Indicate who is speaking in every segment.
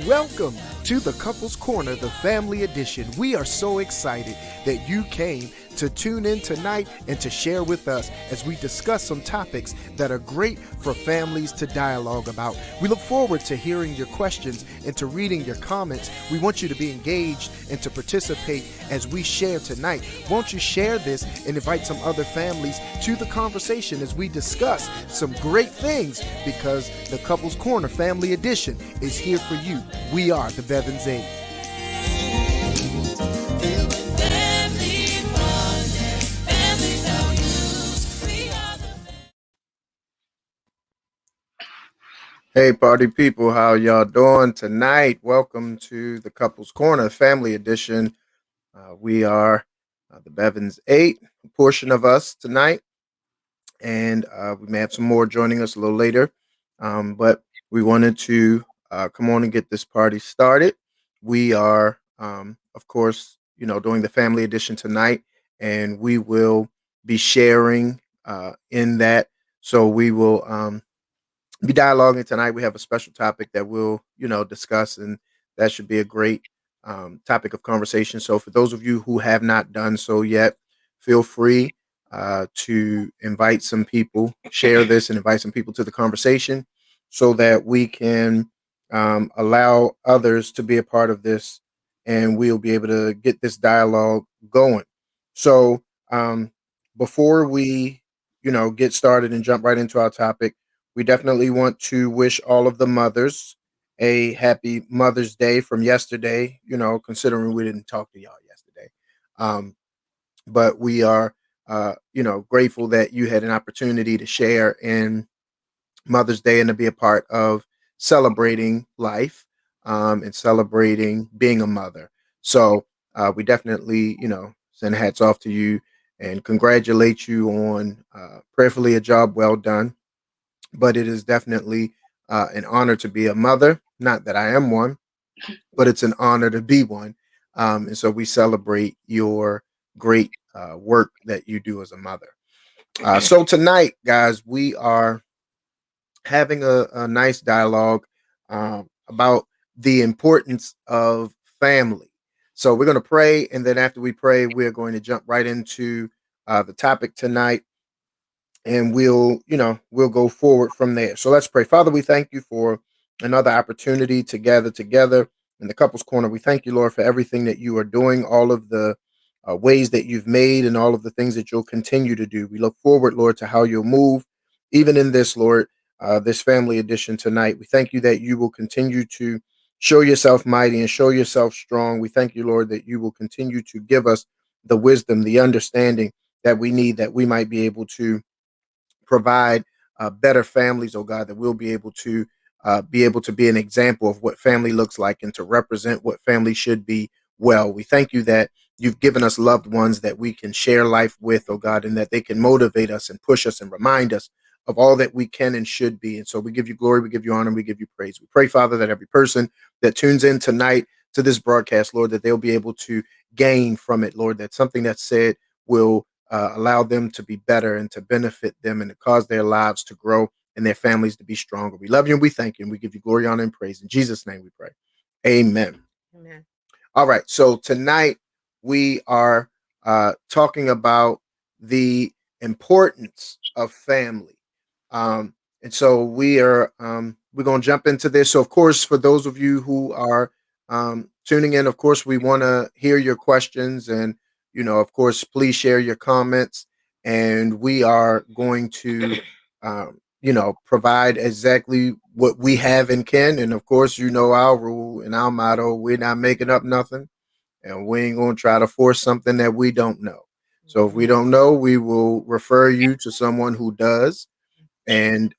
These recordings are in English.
Speaker 1: Welcome to the Couples Corner, the family edition. We are so excited that you came to tune in tonight and to share with us as we discuss some topics that are great for families to dialogue about. We look forward to hearing your questions and to reading your comments. We want you to be engaged and to participate as we share tonight. Won't you share this and invite some other families to the conversation as we discuss some great things, because the Couples Corner Family Edition is here for you. We are the Bevins 8. Hey party people, how y'all doing tonight? Welcome to the Couples Corner Family Edition. We are the Bevins 8, a portion of us tonight, and we may have some more joining us a little later, but we wanted to come on and get this party started. We are, of course, doing the Family Edition tonight, and we will be sharing in that. So we will be dialoguing tonight. We have a special topic that we'll, discuss, and that should be a great topic of conversation. So for those of you who have not done so yet, feel free to invite some people, share this, and invite some people to the conversation so that we can allow others to be a part of this, and we'll be able to get this dialogue going. So before we, get started and jump right into our topic, we definitely want to wish all of the mothers a happy Mother's Day from yesterday, considering we didn't talk to y'all yesterday. But we are, grateful that you had an opportunity to share in Mother's Day and to be a part of celebrating life and celebrating being a mother. So we definitely, send hats off to you and congratulate you on prayerfully a job well done. But it is definitely an honor to be a mother. Not that I am one, but it's an honor to be one. And so we celebrate your great work that you do as a mother. So tonight, guys, we are having a nice dialogue about the importance of family. So we're going to pray, and then after we pray, we're going to jump right into the topic tonight, and we'll go forward from there. So let's pray. Father, we thank you for another opportunity to gather together in the Couples Corner. We thank you, Lord, for everything that you are doing, all of the ways that you've made, and all of the things that you'll continue to do. We look forward, Lord, to how you'll move even in this, Lord, this family edition tonight. We thank you that you will continue to show yourself mighty and show yourself strong. We thank you, Lord, that you will continue to give us the wisdom, the understanding that we need, that we might be able to provide better families, oh God, that we'll be able to be an example of what family looks like and to represent what family should be well. We thank you that you've given us loved ones that we can share life with, oh God, and that they can motivate us and push us and remind us of all that we can and should be. And so we give you glory, we give you honor, we give you praise. We pray, Father, that every person that tunes in tonight to this broadcast, Lord, that they'll be able to gain from it, Lord, that something that's said will allow them to be better and to benefit them and to cause their lives to grow and their families to be stronger. We love you and we thank you, and we give you glory, honor, and praise. In Jesus' name we pray. Amen.
Speaker 2: Amen.
Speaker 1: All right. So tonight we are talking about the importance of family. And so we're going to jump into this. So, of course, for those of you who are tuning in, of course, we want to hear your questions, and of course, please share your comments, and we are going to, provide exactly what we have and can. And of course, our rule and our motto: we're not making up nothing, and we ain't going to try to force something that we don't know. So if we don't know, we will refer you to someone who does, and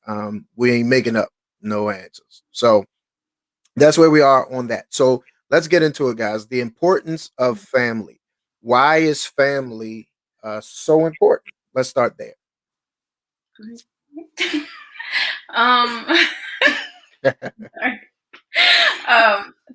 Speaker 1: we ain't making up no answers. So that's where we are on that. So let's get into it, guys. The importance of family. Why is family so important? Let's start there.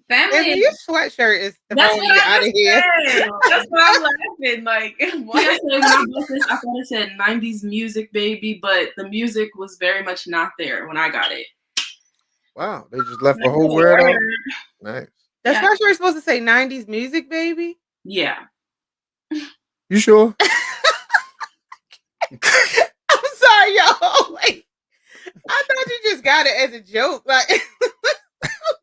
Speaker 2: Family.
Speaker 3: And your sweatshirt is
Speaker 2: That's
Speaker 3: throwing
Speaker 2: what
Speaker 3: me
Speaker 2: I
Speaker 3: out of
Speaker 2: was
Speaker 3: here.
Speaker 2: saying. That's why I'm laughing. Like, when I bought this, I thought it said 90s music, baby, but the music was very much not there when I got it.
Speaker 1: Wow, they just left a
Speaker 2: That's
Speaker 1: whole
Speaker 2: the
Speaker 1: word out.
Speaker 2: word.
Speaker 1: Nice.
Speaker 3: That's
Speaker 2: Yeah.
Speaker 3: not sure you're supposed to say 90s music, baby.
Speaker 2: Yeah.
Speaker 1: You sure?
Speaker 3: I'm sorry, y'all. Wait, I thought you just got it as a joke. Like,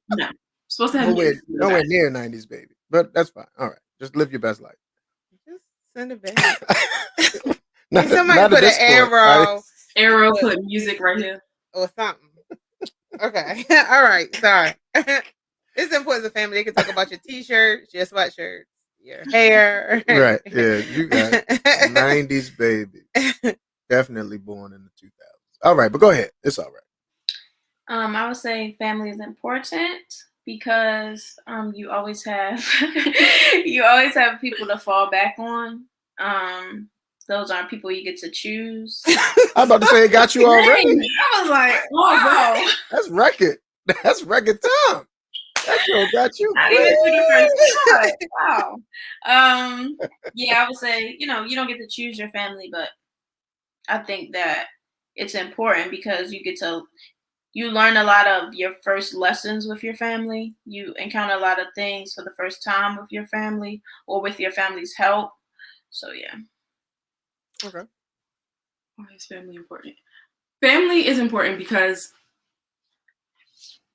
Speaker 2: No. Supposed to have
Speaker 1: nowhere,
Speaker 2: music in the
Speaker 1: nowhere
Speaker 2: back.
Speaker 1: near '90s, baby. But that's fine. All right, just live your best life.
Speaker 3: just send it back.
Speaker 1: not,
Speaker 3: Somebody
Speaker 1: not at
Speaker 3: put an
Speaker 1: this point.
Speaker 3: arrow
Speaker 2: Arrow
Speaker 3: put
Speaker 2: put music right here.
Speaker 3: or something. Okay. All right. Sorry. It's important as a family. They can talk about your t-shirts, your sweatshirts, your hair.
Speaker 1: Right. Yeah, you got 90s baby. Definitely born in the 2000s. All right, but go ahead. It's all right.
Speaker 2: I would say family is important because you always have you always have people to fall back on. Um, those aren't people you get to choose.
Speaker 1: I'm about to say it got you already.
Speaker 2: Dang, I was like, oh wow.
Speaker 1: That's record. That's record time. That show got you
Speaker 2: Not
Speaker 1: quick.
Speaker 2: even through the first shot. Wow. Yeah, I would say, you don't get to choose your family, but I think that it's important because you learn a lot of your first lessons with your family. You encounter a lot of things for the first time with your family or with your family's help. So yeah.
Speaker 1: Okay.
Speaker 4: Why is family important? Family is important because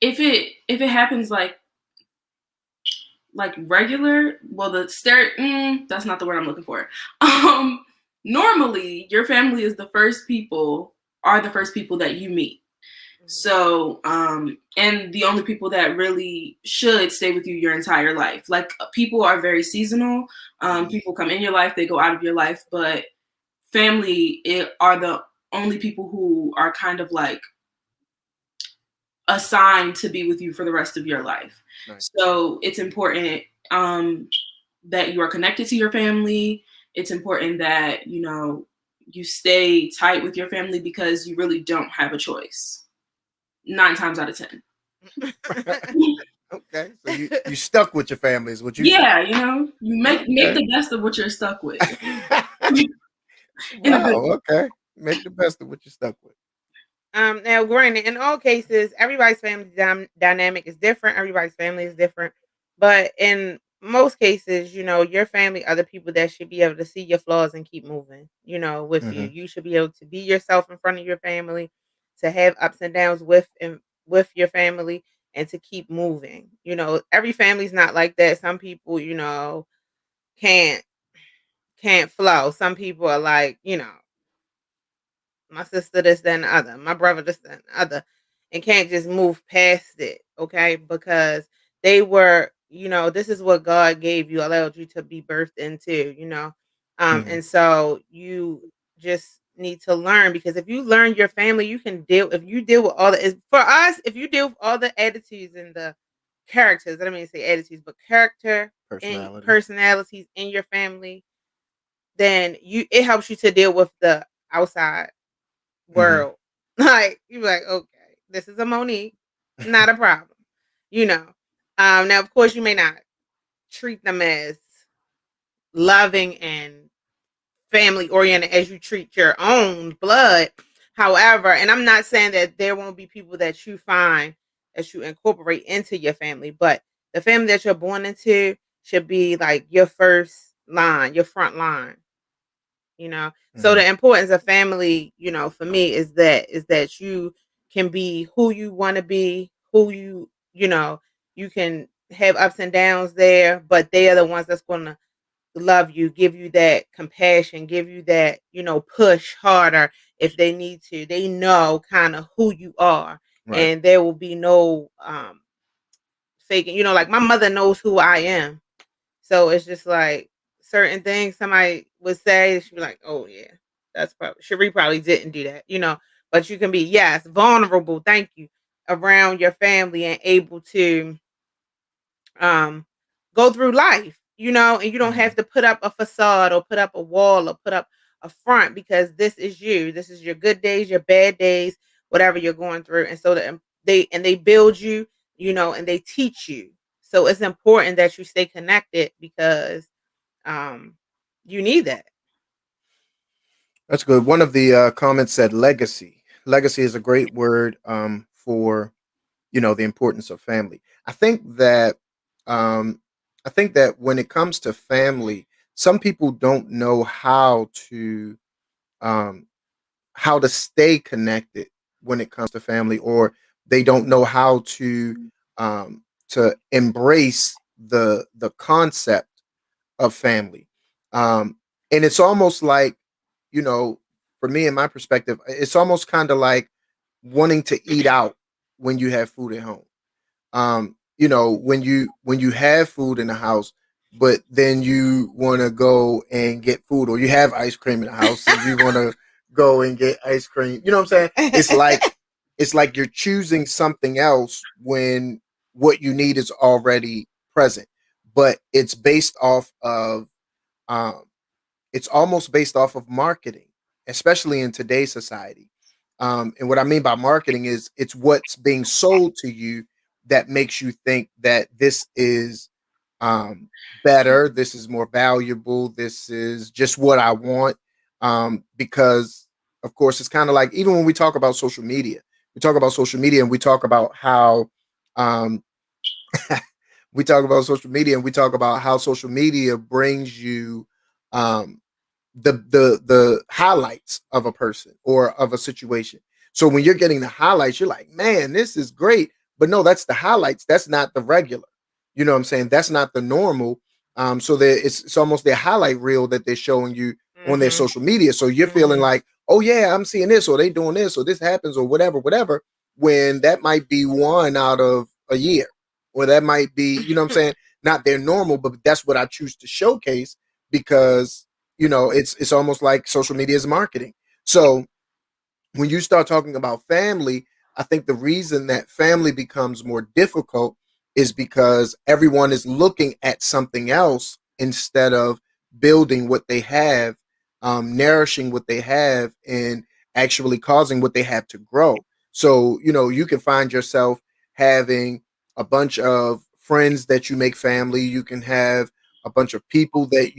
Speaker 4: if it happens like regular, well that's not the word I'm looking for. Normally your family is the first people that you meet. So, and the only people that really should stay with you your entire life. Like people are very seasonal. People come in your life, they go out of your life, but family are the only people who are kind of like assigned to be with you for the rest of your life.
Speaker 1: Nice.
Speaker 4: So it's important that you are connected to your family. It's important that, you stay tight with your family because you really don't have a choice. 9 times out of 10.
Speaker 1: Okay. So you stuck with your family is what you
Speaker 4: Yeah,
Speaker 1: said.
Speaker 4: you make the best of what you're stuck with.
Speaker 1: Wow, okay. Make the best of what you're stuck with.
Speaker 3: Now, granted, in all cases, everybody's family dynamic is different. Everybody's family is different. But in most cases, your family are the people that should be able to see your flaws and keep moving, with you.
Speaker 1: Mhm.
Speaker 3: You should be able to be yourself in front of your family, to have ups and downs with your family, and to keep moving. Every family's not like that. Some people, can't can't flow. Some people are like, my sister this, then the other, my brother this, then the other, and can't just move past it, okay? Because they were, this is what God gave you, allowed you to be birthed into,
Speaker 1: Mhm.
Speaker 3: and so you just need to learn because if you learn your family, you can deal. If you deal with all the, for us, if you deal with all the attitudes and the characters, I don't mean to say attitudes, but character and
Speaker 1: Personality.
Speaker 3: personalities in your family, then it helps you to deal with the outside
Speaker 1: Mhm.
Speaker 3: world. Like you be like, okay, this is a Monique, not a problem. You know. Now of course you may not treat them as loving and family oriented as you treat your own blood. However, and I'm not saying that there won't be people that you find that you incorporate into your family, but the family that you're born into should be like your first line, your front line. So
Speaker 1: Mhm.
Speaker 3: the importance of family, for me is that you can be who you want to be, who you can have ups and downs there, but they are the ones that's going to love you, give you that compassion, give you that, push harder if they need to. They know kind of who you are,
Speaker 1: Right.
Speaker 3: and there will be no faking. Like my mother knows who I am, so it's just like certain things somebody would say, she'd be like, "Oh yeah, that's probably Cherie probably didn't do that," But you can be, yes, vulnerable. Thank you, around your family and able to um go through life, and you don't have
Speaker 1: Mhm.
Speaker 3: to put up a facade or put up a wall or put up a front because this is you. This is your good days, your bad days, whatever you're going through, and so that they build you, and they teach you. So it's important that you stay connected because um, you need that.
Speaker 1: That's good. One of the comments said legacy. Legacy is a great word for the importance of family. I think that um, when it comes to family, some people don't know um, how to stay connected when it comes to family, or they don't know how um, to embrace the concept of family. And it's almost like, you know, for me, in my perspective, it's almost kind of like wanting to eat out when you have food at home. When you have food in the house, but then you want to go and get food, or you have ice cream in the house and you want to go and get ice cream. You know what I'm saying? It's like you're choosing something else when what you need is already present, but um, it's almost based off of marketing, especially in today's society. And what I mean by marketing is it's what's being sold to you that makes you think that this is um, better, this is more valuable, this is just what I want. Because, of course, it's kind of like, even when we talk about social media and we talk about how um, we talk about social media and we talk about how social media brings you um, the highlights of a person or of a situation. So when you're getting the highlights, you're like, man, this is great. But no, that's the highlights. That's not the regular. You know what I'm saying? That's not the normal. So it's almost their highlight reel that they're showing you on their
Speaker 3: Mm-hmm.
Speaker 1: social media. So you're feeling
Speaker 3: Mm-hmm.
Speaker 1: like, oh yeah, I'm seeing this, or they doing this, or this happens, or whatever, when that might be one out of a year. Or that might be, you know what I'm saying, not their normal, but that's what I choose to showcase because it's almost like social media is marketing. So when you start talking about family, I think the reason that family becomes more difficult is because everyone is looking at something else instead of building what they have, nourishing what they have, and actually causing what they have to grow. So, you can find yourself having a bunch of friends that you make family. You can have a bunch of people that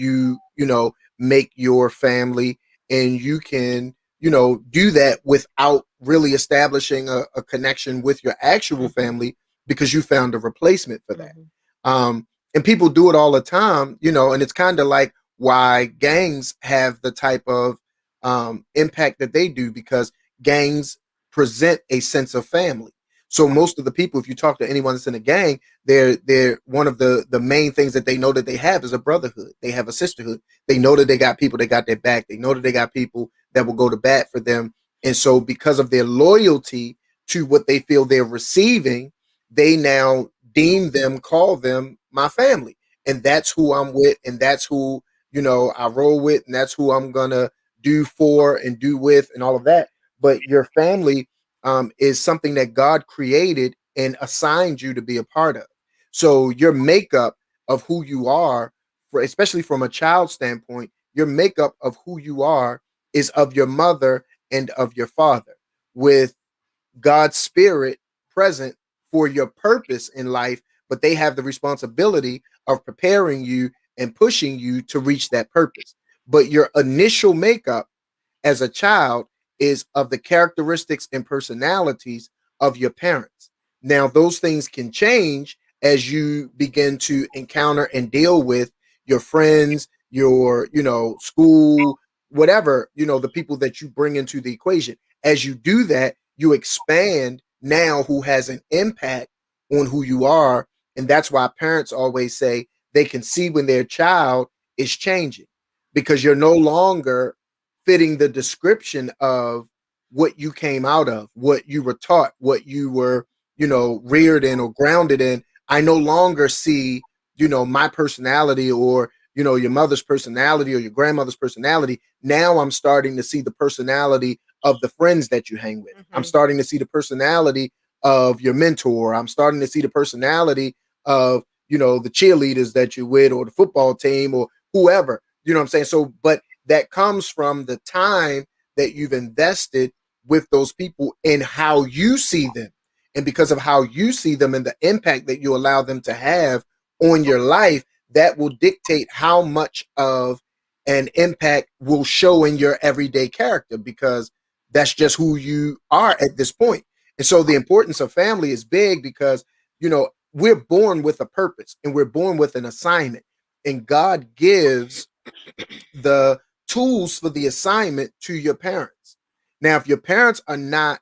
Speaker 1: make your family, and you can do that without really establishing a connection with your actual
Speaker 3: Mm-hmm.
Speaker 1: family because you found a replacement for that.
Speaker 3: Mm-hmm.
Speaker 1: And people do it all the time, and it's kind of like why gangs have the type of impact that they do, because gangs present a sense of family. So most of the people, if you talk to anyone that's in a gang, they're one of the main things that they know that they have is a brotherhood. They have a sisterhood. They know that they got people that got their back. They know that they got people that will go to bat for them. And so, because of their loyalty to what they feel they're receiving, they now call them my family. And that's who I'm with. And that's who, I roll with. And that's who I'm going to do for and do with and all of that. But your family is something that God created and assigned you to be a part of. So, your makeup of who you are, especially from a child standpoint, your makeup of who you are is of your mother and of your father, with God's spirit present for your purpose in life, but they have the responsibility of preparing you and pushing you to reach that purpose. But your initial makeup as a child is of the characteristics and personalities of your parents. Now, those things can change as you begin to encounter and deal with your friends, your, school, whatever, the people that you bring into the equation. As you do that, you expand now who has an impact on who you are. And that's why parents always say they can see when their child is changing, because you're no longer fitting the description of what you came out of, what you were taught, what you were, reared in or grounded in. I no longer see, my personality, or, your mother's personality or your grandmother's personality. Now I'm starting to see the personality of the friends that you hang with. I'm
Speaker 3: Mm-hmm.
Speaker 1: starting to see the personality of your mentor. I'm starting to see the personality of, the cheerleaders that you're with, or the football team, or whoever. You know what I'm saying? So, but that comes from the time that you've invested with those people and how you see them. And because of how you see them and the impact that you allow them to have on your life, that will dictate how much of an impact will show in your everyday character, because that's just who you are at this point. And so the importance of family is big because, we're born with a purpose and we're born with an assignment. And God gives the tools for the assignment to your parents. Now, if your parents are not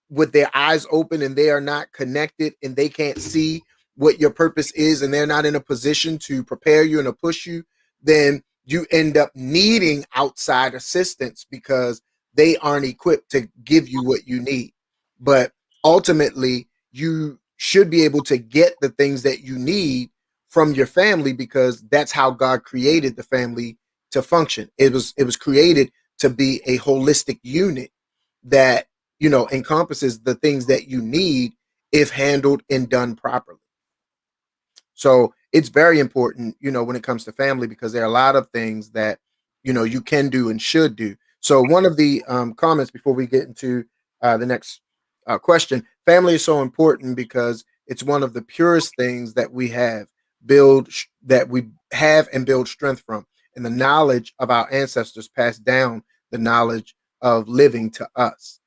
Speaker 1: with their eyes open and they are not connected and they can't see what your purpose is and they're not in a position to prepare you and to push you, then you end up needing outside assistance because they aren't equipped to give you what you need. But ultimately, you should be able to get the things that you need from your family because that's how God created the family to function. It was created to be a holistic unit that encompasses the things that you need if handled and done properly. So it's very important, when it comes to family, because there are a lot of things that, you can do and should do. So one of the comments before we get into the next question, family is so important because it's one of the purest things that we have, that we have and build strength from. And the knowledge of our ancestors passed down the knowledge of living to us.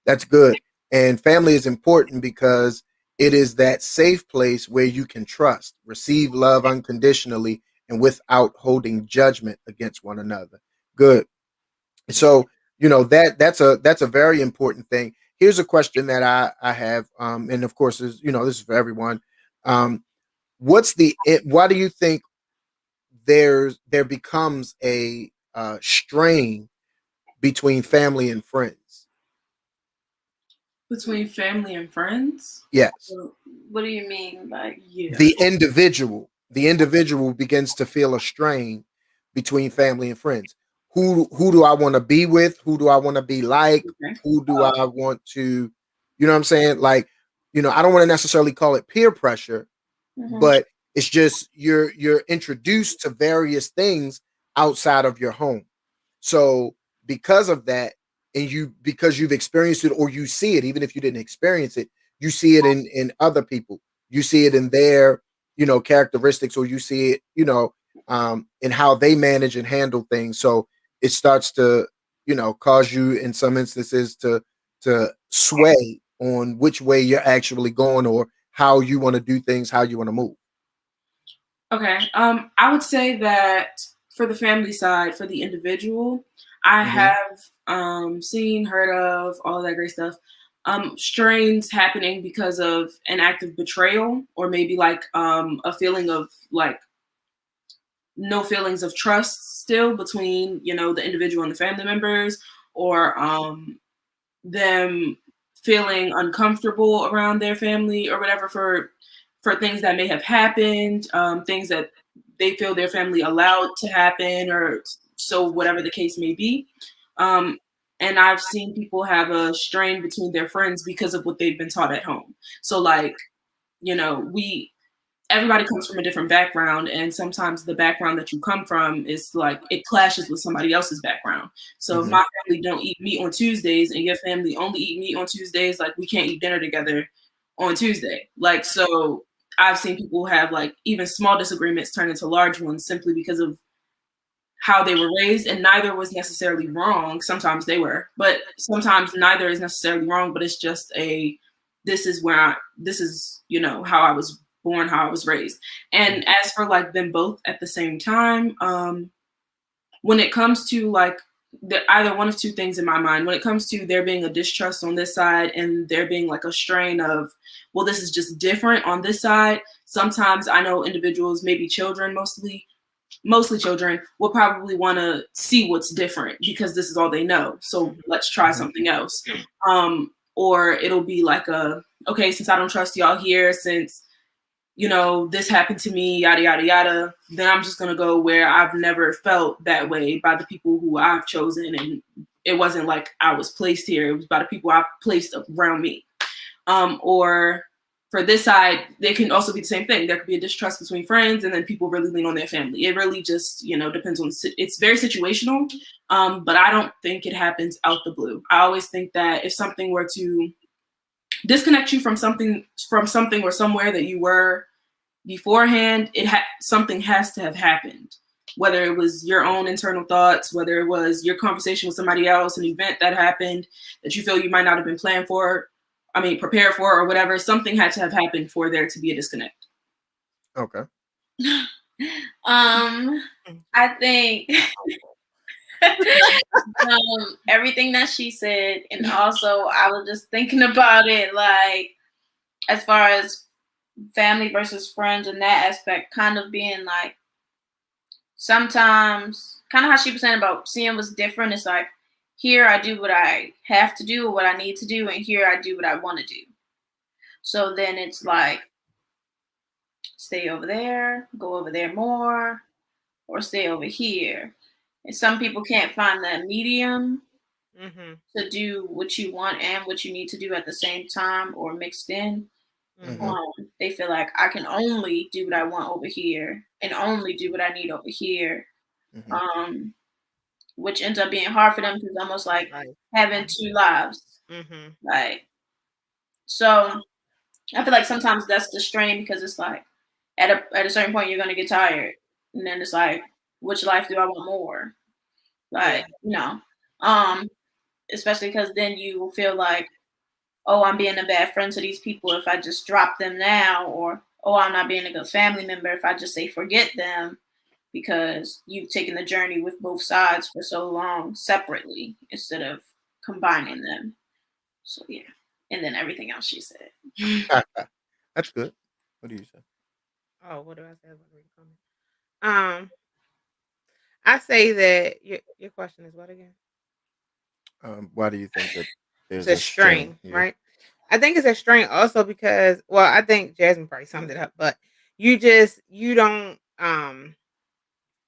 Speaker 1: That's good. And family is important because it is that safe place where you can trust, receive love unconditionally, and without holding judgment against one another. Good. So that's a very important thing. Here's a question that I have, and of course, this is for everyone. Why do you think there becomes a strain between family and friends?
Speaker 4: Between family and friends?
Speaker 1: Yes.
Speaker 2: What do you mean? Like,
Speaker 4: Yeah.
Speaker 1: The individual begins to feel a strain between family and friends. Who do I want to be with? Who do I want to be like?
Speaker 4: Okay.
Speaker 1: Who do I want to, you know what I'm saying? Like, I don't want to necessarily call it peer pressure, but it's just you're introduced to various things outside of your home. So because of that, and because you've experienced it or you see it, even if you didn't experience it, you see it in other people. You see it in their, characteristics, or you see it, in how they manage and handle things. So it starts to, cause you in some instances to sway on which way you're actually going or how you want to do things, how you want to move.
Speaker 4: Okay. I would say that for the family side, for the individual, I have seen, heard of all of that great stuff. Strains happening because of an act of betrayal, or maybe like a feeling of like no feelings of trust still between the individual and the family members, or them feeling uncomfortable around their family or whatever for things that may have happened, things that they feel their family allowed to happen, or so whatever the case may be. Um, and I've seen people have a strain between their friends because of what they've been taught at home. So like, we everybody comes from a different background, and sometimes the background that you come from is like it clashes with somebody else's background. So if my family don't eat meat on Tuesdays and your family only eat meat on Tuesdays, like we can't eat dinner together on Tuesday. Like, so I've seen people have like even small disagreements turn into large ones simply because of how they were raised, and neither was necessarily wrong. Sometimes they were, but sometimes neither is necessarily wrong, but it's just this is how I was born, how I was raised. And as for like them both at the same time, when it comes to like either one of two things in my mind, when it comes to there being a distrust on this side and there being like a strain of, well, this is just different on this side. Sometimes I know individuals, maybe children, mostly children, will probably want to see what's different because this is all they know. So let's try something else. Or it'll be like okay, since I don't trust y'all here, since this happened to me, yada, yada, yada, then I'm just going to go where I've never felt that way by the people who I've chosen. And it wasn't like I was placed here. It was by the people I placed around me. Or for this side, they can also be the same thing. There could be a distrust between friends, and then people really lean on their family. It really just, depends on, it's very situational. But I don't think it happens out the blue. I always think that if something were to disconnect you from something or somewhere that you were beforehand, something has to have happened whether it was your own internal thoughts, whether it was your conversation with somebody else, an event that happened that you feel you might not have been prepared for or whatever, something had to have happened for there to be a disconnect.
Speaker 1: Okay.
Speaker 2: I think everything that she said, and also I was just thinking about it, like as far as family versus friends and that aspect, kind of being like sometimes kind of how she was saying about seeing what's different. It's like here I do what I have to do or what I need to do, and here I do what I want to do. So then it's like stay over there, go over there more, or stay over here. And some people can't find that medium to do what you want and what you need to do at the same time or mixed in. They feel like I can only do what I want over here and only do what I need over here, which ends up being hard for them because it's almost like having two lives. Like, so I feel like sometimes that's the strain because it's like at a certain point you're gonna get tired, and then it's like, which life do I want more? Like, especially because then you will feel like, oh, I'm being a bad friend to these people if I just drop them now, or oh, I'm not being a good family member if I just say forget them, because you've taken the journey with both sides for so long separately instead of combining them. So yeah, and then everything else she said.
Speaker 1: That's good. What do you say?
Speaker 3: Oh, what do I say? I say that your question is what again?
Speaker 1: Why do you think that there's
Speaker 3: It's a
Speaker 1: a strain?
Speaker 3: strain, right? I think it's a strain also because, well, I think Jasmine probably summed it up, but you don't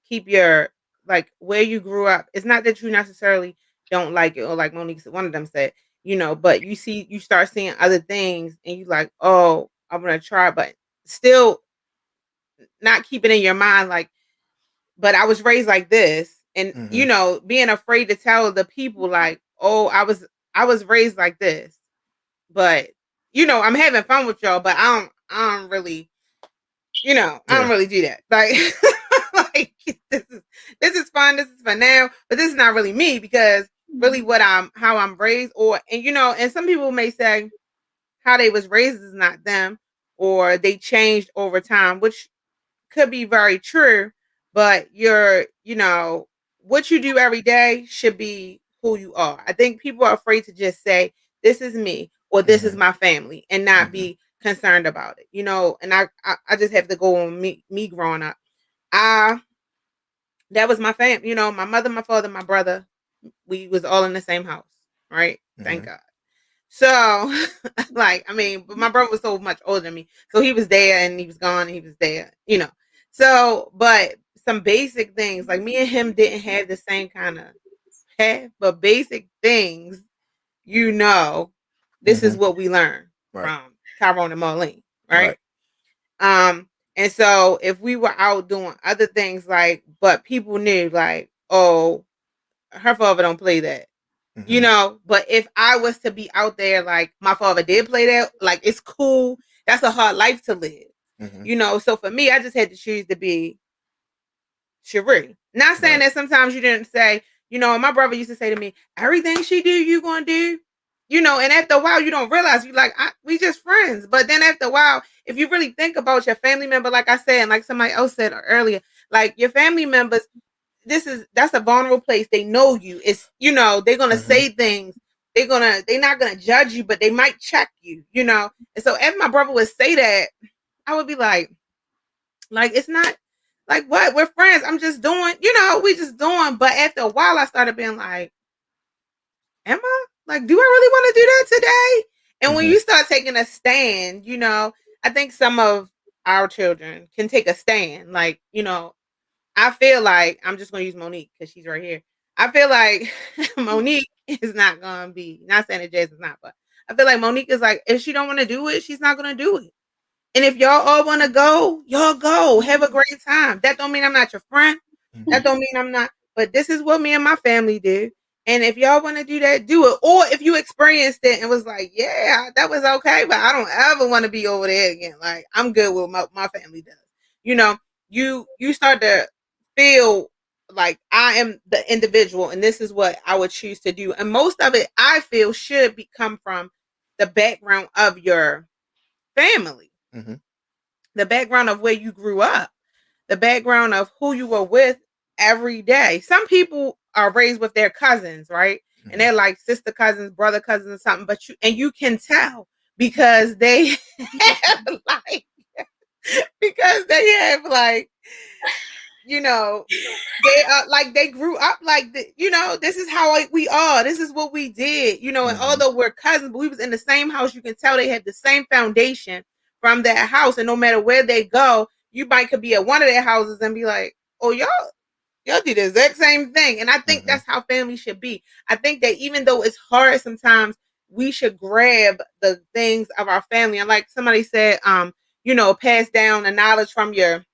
Speaker 3: keep your, like, where you grew up. It's not that you necessarily don't like it, or like Monique said, one of them said, but you start seeing other things and you like, oh, I'm gonna try, but still not keeping in your mind like, but I was raised like this, and being afraid to tell the people like, oh, I was raised like this, but I'm having fun with y'all, but I don't really, I don't really do that. Like, like this is fun. This is fun now, but this is not really me because really how I'm raised, and some people may say how they was raised is not them, or they changed over time, which could be very true, but what you do every day should be who you are. I think people are afraid to just say, this is me, or this is my family, and not be concerned about it, and I just have to go on me growing up. That was my family, my mother, my father, my brother, we was all in the same house, right? Thank God. So, like, I mean, but my brother was so much older than me. So he was there and he was gone and he was there, So, but some basic things, like me and him didn't have the same kind of path, but basic things, this is what we learned from Tyrone and Marlene, right? And so if we were out doing other things, like, but people knew, like, oh, her father don't play that. But if I was to be out there, like my father did play that, like, it's cool. That's a hard life to live, So for me, I just had to choose to be Cherie. Not saying that sometimes you didn't say, my brother used to say to me, everything she do, you gonna do, and after a while, you don't realize, you like, we just friends. But then after a while, if you really think about your family member, like I said, and like somebody else said earlier, like your family members, that's a vulnerable place. They know you. It's, they're gonna say things. They're not gonna judge you, but they might check you, And so if my brother would say that, I would be like, it's not like, what, we're friends. I'm just doing, we just doing. But after a while, I started being like, am I? Like, do I really want to do that today? And when you start taking a stand, I think some of our children can take a stand. Like, I feel like, I'm just going to use Monique because she's right here. I feel like Monique is not going to be, not saying that Jazz is not, but I feel like Monique is like, if she don't want to do it, she's not going to do it. And if y'all all want to go, y'all go. Have a great time. That don't mean I'm not your friend. That don't mean I'm not, but this is what me and my family do. And if y'all want to do that, do it. Or if you experienced it and was like, yeah, that was okay, but I don't ever want to be over there again. Like, I'm good with what my family does. You start to feel like I am the individual and this is what I would choose to do. And most of it I feel should come from the background of your family,
Speaker 1: Mm-hmm.
Speaker 3: the background of where you grew up, the background of who you were with every day. Some people are raised with their cousins, right?
Speaker 1: Mm-hmm.
Speaker 3: And they're like sister cousins, brother cousins, or something. But you can tell because they have like because they have like you know they are like they grew up like this is how we are, this is what we did, and
Speaker 1: Mm-hmm.
Speaker 3: although we're cousins, but we was in the same house, you can tell they had the same foundation from that house, and no matter where they go, you might could be at one of their houses and be like, oh, y'all do the exact same thing. And I think
Speaker 1: Mm-hmm.
Speaker 3: that's how family should be. I think that even though it's hard sometimes, we should grab the things of our family, and like somebody said, pass down the knowledge from your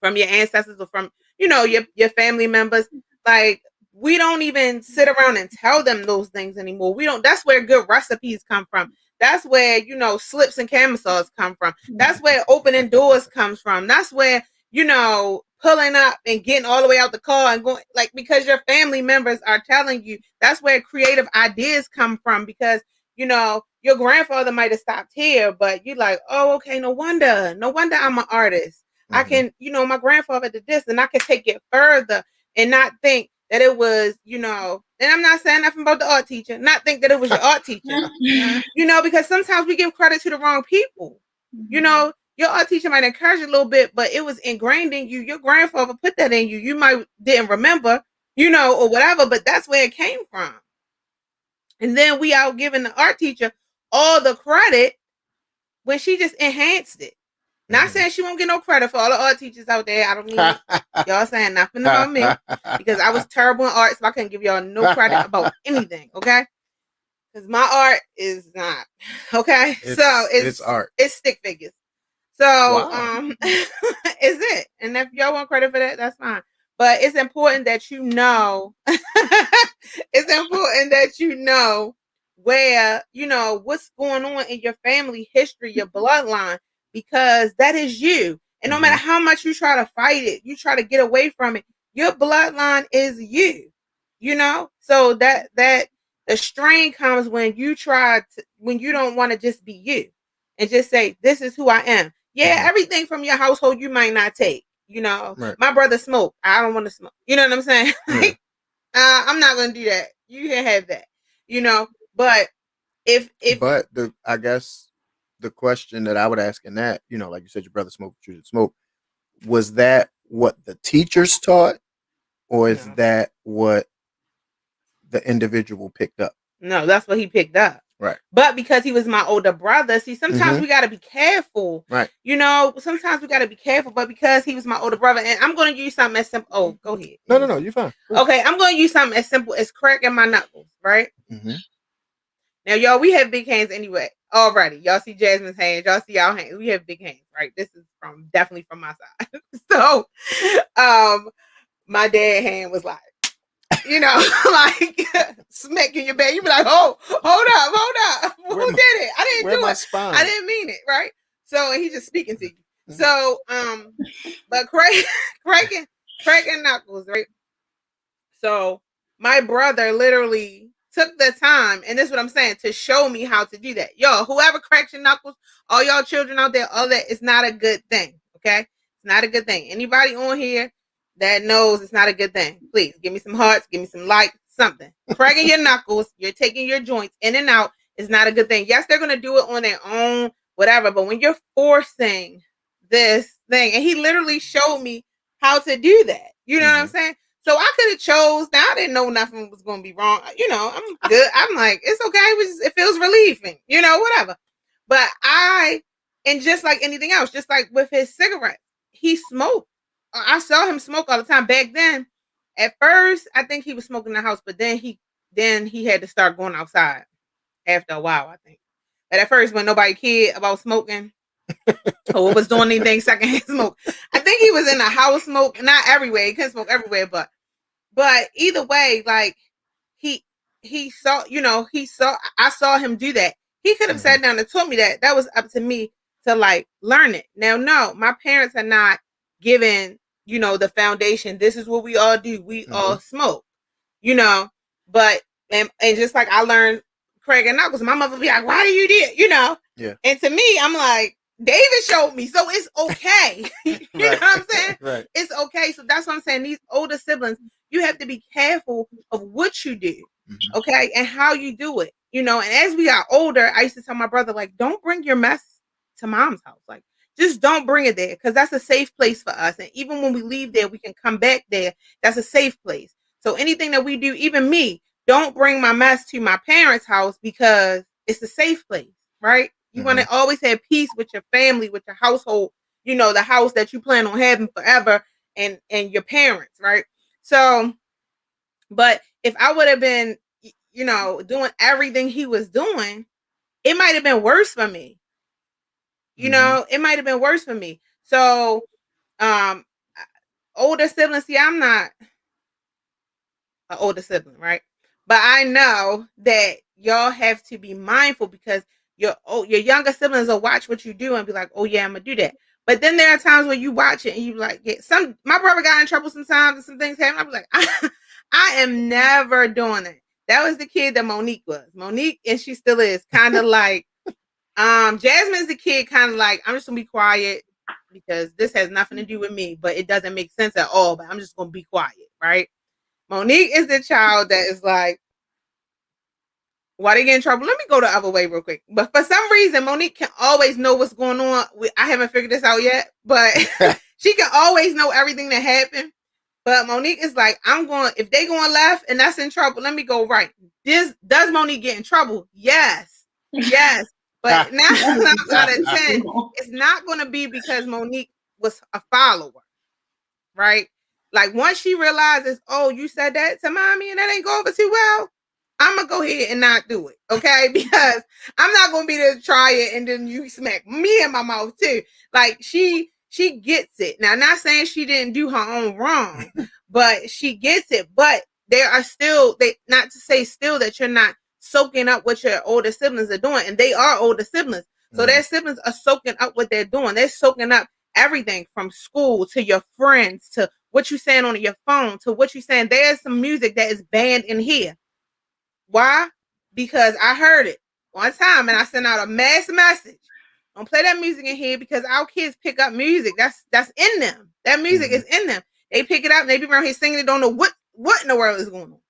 Speaker 3: ancestors or from your family members. Like, we don't even sit around and tell them those things anymore. We don't. That's where good recipes come from. That's where slips and camisoles come from. That's where opening doors comes from. That's where pulling up and getting all the way out the car and going, like, because your family members are telling you. That's where creative ideas come from, because your grandfather might have stopped here, but you're like, oh, okay, no wonder I'm an artist. I can, my grandfather did this, and I can take it further and not think that it was, and I'm not saying nothing about the art teacher, not think that it was your art teacher, because sometimes we give credit to the wrong people. Your art teacher might encourage you a little bit, but it was ingrained in you. Your grandfather put that in you. You might didn't remember, or whatever, but that's where it came from. And then we out giving the art teacher all the credit when she just enhanced it. Not saying she won't get no credit for all the art teachers out there. I don't mean y'all saying nothing about me, because I was terrible in art, so I couldn't give y'all no credit about anything, okay? Because my art is not, okay? It's
Speaker 1: art.
Speaker 3: It's stick figures. So wow. Is it? And if y'all want credit for that, that's fine. But it's important that it's important that where, what's going on in your family history, your bloodline, because that is you. And no matter how much you try to fight it, you try to get away from it, your bloodline is you, so that the strain comes when you when you don't want to just be you and just say, this is who I am. Yeah, everything from your household you might not take.
Speaker 1: Right.
Speaker 3: My brother smoked. I don't want to smoke. You know what I'm saying? Like, I'm not gonna do that. You can have that. But if
Speaker 1: but I guess the question that I would ask in that, like you said, your brother smoked, you should smoke. Was that what the teachers taught, or is that what the individual picked up?
Speaker 3: No, that's what he picked up.
Speaker 1: Right.
Speaker 3: But because he was my older brother, see, sometimes we got to be careful.
Speaker 1: Right.
Speaker 3: Sometimes we got to be careful. But because he was my older brother, and I'm going to use something as simple. Oh, go ahead.
Speaker 1: No, you're fine.
Speaker 3: Okay, I'm going to use something as simple as cracking my knuckles, right? Now, y'all, we have big hands anyway. Already, y'all see Jasmine's hands. Y'all see our hands. We have big hands, right? This is definitely from my side. So, my dad hand was like, like smacking your back. You be like, oh, hold up. Who did it? I didn't do it.
Speaker 1: Spine?
Speaker 3: I didn't mean it, right? So, and he's just speaking to you. So, but cracking knuckles, right? So my brother literally took the time, and this is what I'm saying, to show me how to do that. Yo, whoever cracks your knuckles, all y'all children out there, all that is not a good thing. Okay, it's not a good thing. Anybody on here that knows it's not a good thing, please give me some hearts, give me some likes, something. Cracking your knuckles, you're taking your joints in and out, is not a good thing. Yes, they're gonna do it on their own, whatever. But when you're forcing this thing, and he literally showed me how to do that. You know what I'm saying? So I could have chose. Now I didn't know nothing was going to be wrong. I'm good. I'm like, it's okay. It feels relieving, whatever. But and just like anything else, just like with his cigarette, he smoked. I saw him smoke all the time back then. At first, I think he was smoking in the house, but then he had to start going outside after a while, I think. But at first, when nobody cared about smoking or was doing anything secondhand smoke, I think he was in the house smoke, not everywhere. He couldn't smoke everywhere, but either way, like he saw, I saw him do that. He could have sat down and told me that. That was up to me to like learn it. Now, no, my parents are not giving the foundation. This is what we all do. We
Speaker 1: Mhm.
Speaker 3: all smoke, but and just like I learned Craig and Knuckles, my mother be like, why do you do it?
Speaker 1: Yeah.
Speaker 3: And to me, I'm like, David showed me, so it's okay. You know what I'm saying?
Speaker 1: Right.
Speaker 3: It's okay. So that's what I'm saying. These older siblings, you have to be careful of what you do,
Speaker 1: Mhm.
Speaker 3: okay, and how you do it. And as we got older, I used to tell my brother, like, don't bring your mess to mom's house. Like, just don't bring it there, because that's a safe place for us. And even when we leave there, we can come back there. That's a safe place. So anything that we do, even me, don't bring my mess to my parents' house, because it's a safe place, right? You want to always have peace with your family, with your household, the house that you plan on having forever, and your parents, right? So, but if I would have been, doing everything he was doing, it might have been worse for me. It might have been worse for me. So, older siblings, see, I'm not an older sibling, right? But I know that y'all have to be mindful, because your younger siblings will watch what you do and be like, oh yeah, I'm gonna do that. But then there are times when you watch it and you like, my brother got in trouble sometimes and some things happen. I'm like, I am never doing it. That was the kid that Monique was. Monique, and she still is, kind of like, Jasmine's the kid, kind of like, I'm just gonna be quiet because this has nothing to do with me, but it doesn't make sense at all. But I'm just gonna be quiet, right? Monique is the child that is like, why they get in trouble? Let me go the other way real quick. But for some reason, Monique can always know what's going on. I haven't figured this out yet, but she can always know everything that happened. But Monique is like, if they going left and that's in trouble, let me go right. Does Monique get in trouble? Yes. Yes. But 9 times out of 10, it's not going to be because Monique was a follower, right? Like, once she realizes, oh, you said that to mommy and that ain't go over too well, I'm going to go ahead and not do it, okay? Because I'm not going to be there to try it and then you smack me in my mouth too. Like, she gets it. Now, not saying she didn't do her own wrong, but she gets it. But there are still, not to say still that you're not soaking up what your older siblings are doing, and they are older siblings. So their siblings are soaking up what they're doing. They're soaking up everything from school to your friends to what you're saying on your phone to what you're saying. There's some music that is banned in here. Why? Because I heard it one time and I sent out a mass message. Don't play that music in here, because our kids pick up music. That's in them. That music is in them. They pick it up and they be around here singing it, don't know what in the world is going on.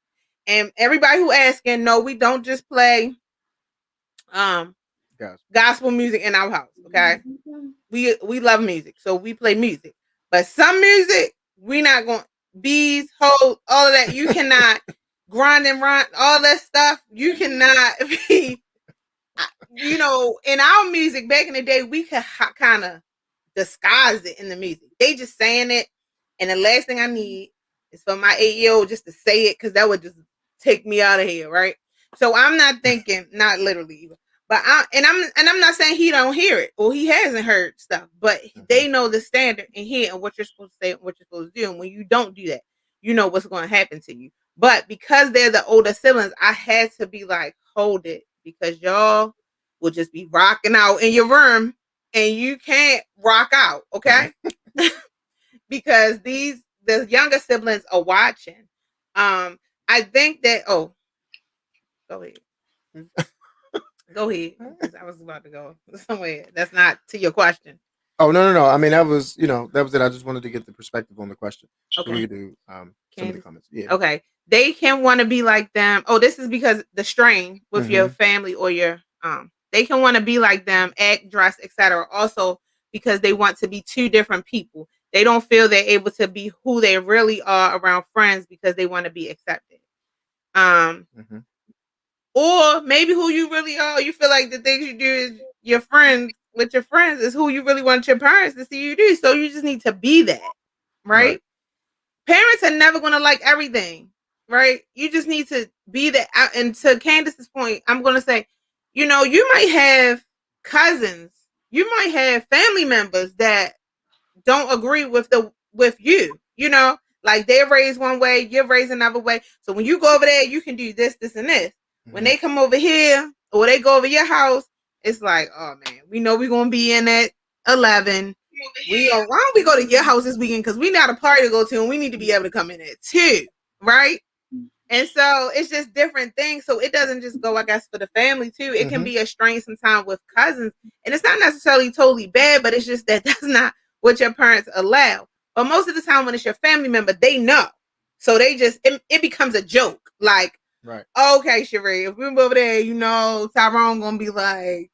Speaker 3: And everybody who asking, no, we don't just play gospel music in our house. Okay. We love music, so we play music. But some music, we not going, bees, hoes, all of that. You cannot grind and run, all that stuff. You cannot be, in our music back in the day, we could kind of disguise it in the music. They just saying it, and the last thing I need is for my 8-year-old just to say it, because that would just take me out of here, right? So I'm not thinking, not literally either. But I'm not saying he don't hear it or he hasn't heard stuff, but they know the standard in here and what you're supposed to say and what you're supposed to do. And when you don't do that, you know what's going to happen to you. But because they're the older siblings, I had to be like, hold it, because y'all will just be rocking out in your room and you can't rock out, okay? Because the younger siblings are watching. I think that, go ahead. Go ahead, because I was about to go somewhere. That's not to your question.
Speaker 1: Oh, no. I mean, that was it. I just wanted to get the perspective on the question. Okay. So we could do some of the comments. Yeah.
Speaker 3: Okay. They can want to be like them. Oh, this is because the strain with your family or your they can want to be like them, act, dress, etc. Also because they want to be two different people. They don't feel they're able to be who they really are around friends because they want to be accepted. Or maybe who you really are, you feel like the things you do is your friends with your friends is who you really want your parents to see you do. So you just need to be that, right? Parents are never going to like everything, right? You just need to be that. And to Candace's point, I'm going to say, you might have cousins, you might have family members that don't agree with you, like they're raised one way, you're raised another way. So when you go over there, you can do this, and this. When they come over here or they go over your house, it's like, oh man, we know we're going to be in at 11. why don't we go to your house this weekend? Because we got a party to go to and we need to be able to come in at 2, right? And so it's just different things. So it doesn't just go, I guess, for the family too. It can be a strain sometimes with cousins. And it's not necessarily totally bad, but it's just that that's not what your parents allow. But most of the time when it's your family member, they know. So they just, it becomes a joke. Like,
Speaker 1: Right.
Speaker 3: okay, Sheree, if we move over there, Tyrone gonna be like,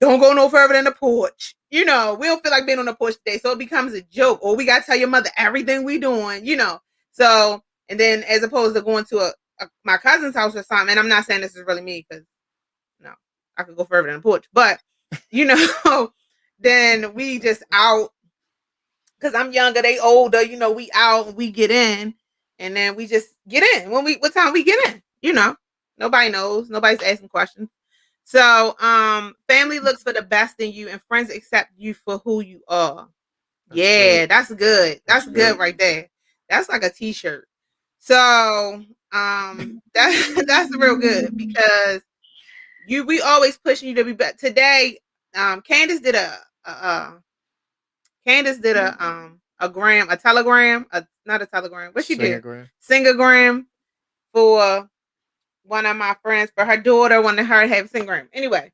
Speaker 3: don't go no further than the porch. We don't feel like being on the porch today. So it becomes a joke. Or we got to tell your mother everything we doing, So, and then as opposed to going to my cousin's house or something, and I'm not saying this is really me because, no, I could go further than the porch. But, then we just out because I'm younger, they older, we out and we get in. And then we just get in. What time we get in? Nobody knows. Nobody's asking questions. So, family looks for the best in you and friends accept you for who you are. That's good. That's good right there. That's like a t-shirt. So, that's real good because we always pushing you to be better. Today, Candace did a telegram, not a telegram. What she did? Singagram for one of my friends, for her daughter, wanted her to have Singagram. Anyway,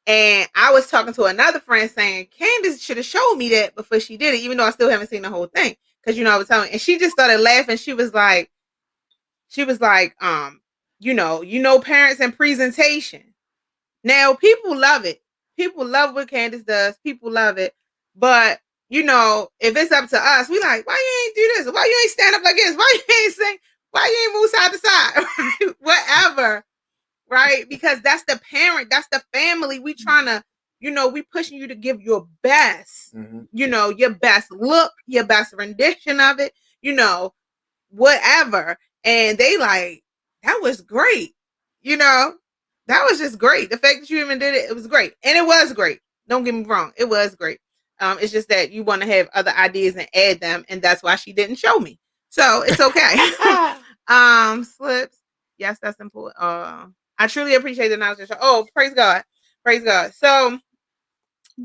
Speaker 3: and I was talking to another friend saying Candace should have showed me that before she did it, even though I still haven't seen the whole thing. Because I was telling, and she just started laughing. She was like, parents and presentation. Now people love it. People love what Candace does. People love it. But if it's up to us, we like, why you ain't do this? Why you ain't stand up like this? Why you ain't sing? Why you ain't move side to side? Whatever. Right? Because that's the parent, that's the family. We trying to, we pushing you to give your best, your best look, your best rendition of it, whatever. And they like, that was great. That was just great. The fact that you even did it, it was great. And it was great. Don't get me wrong. It was great. It's just that you want to have other ideas and add them. And that's why she didn't show me. So it's okay. Slips. Yes, that's important. I truly appreciate the knowledge. Oh, praise God. Praise God. So,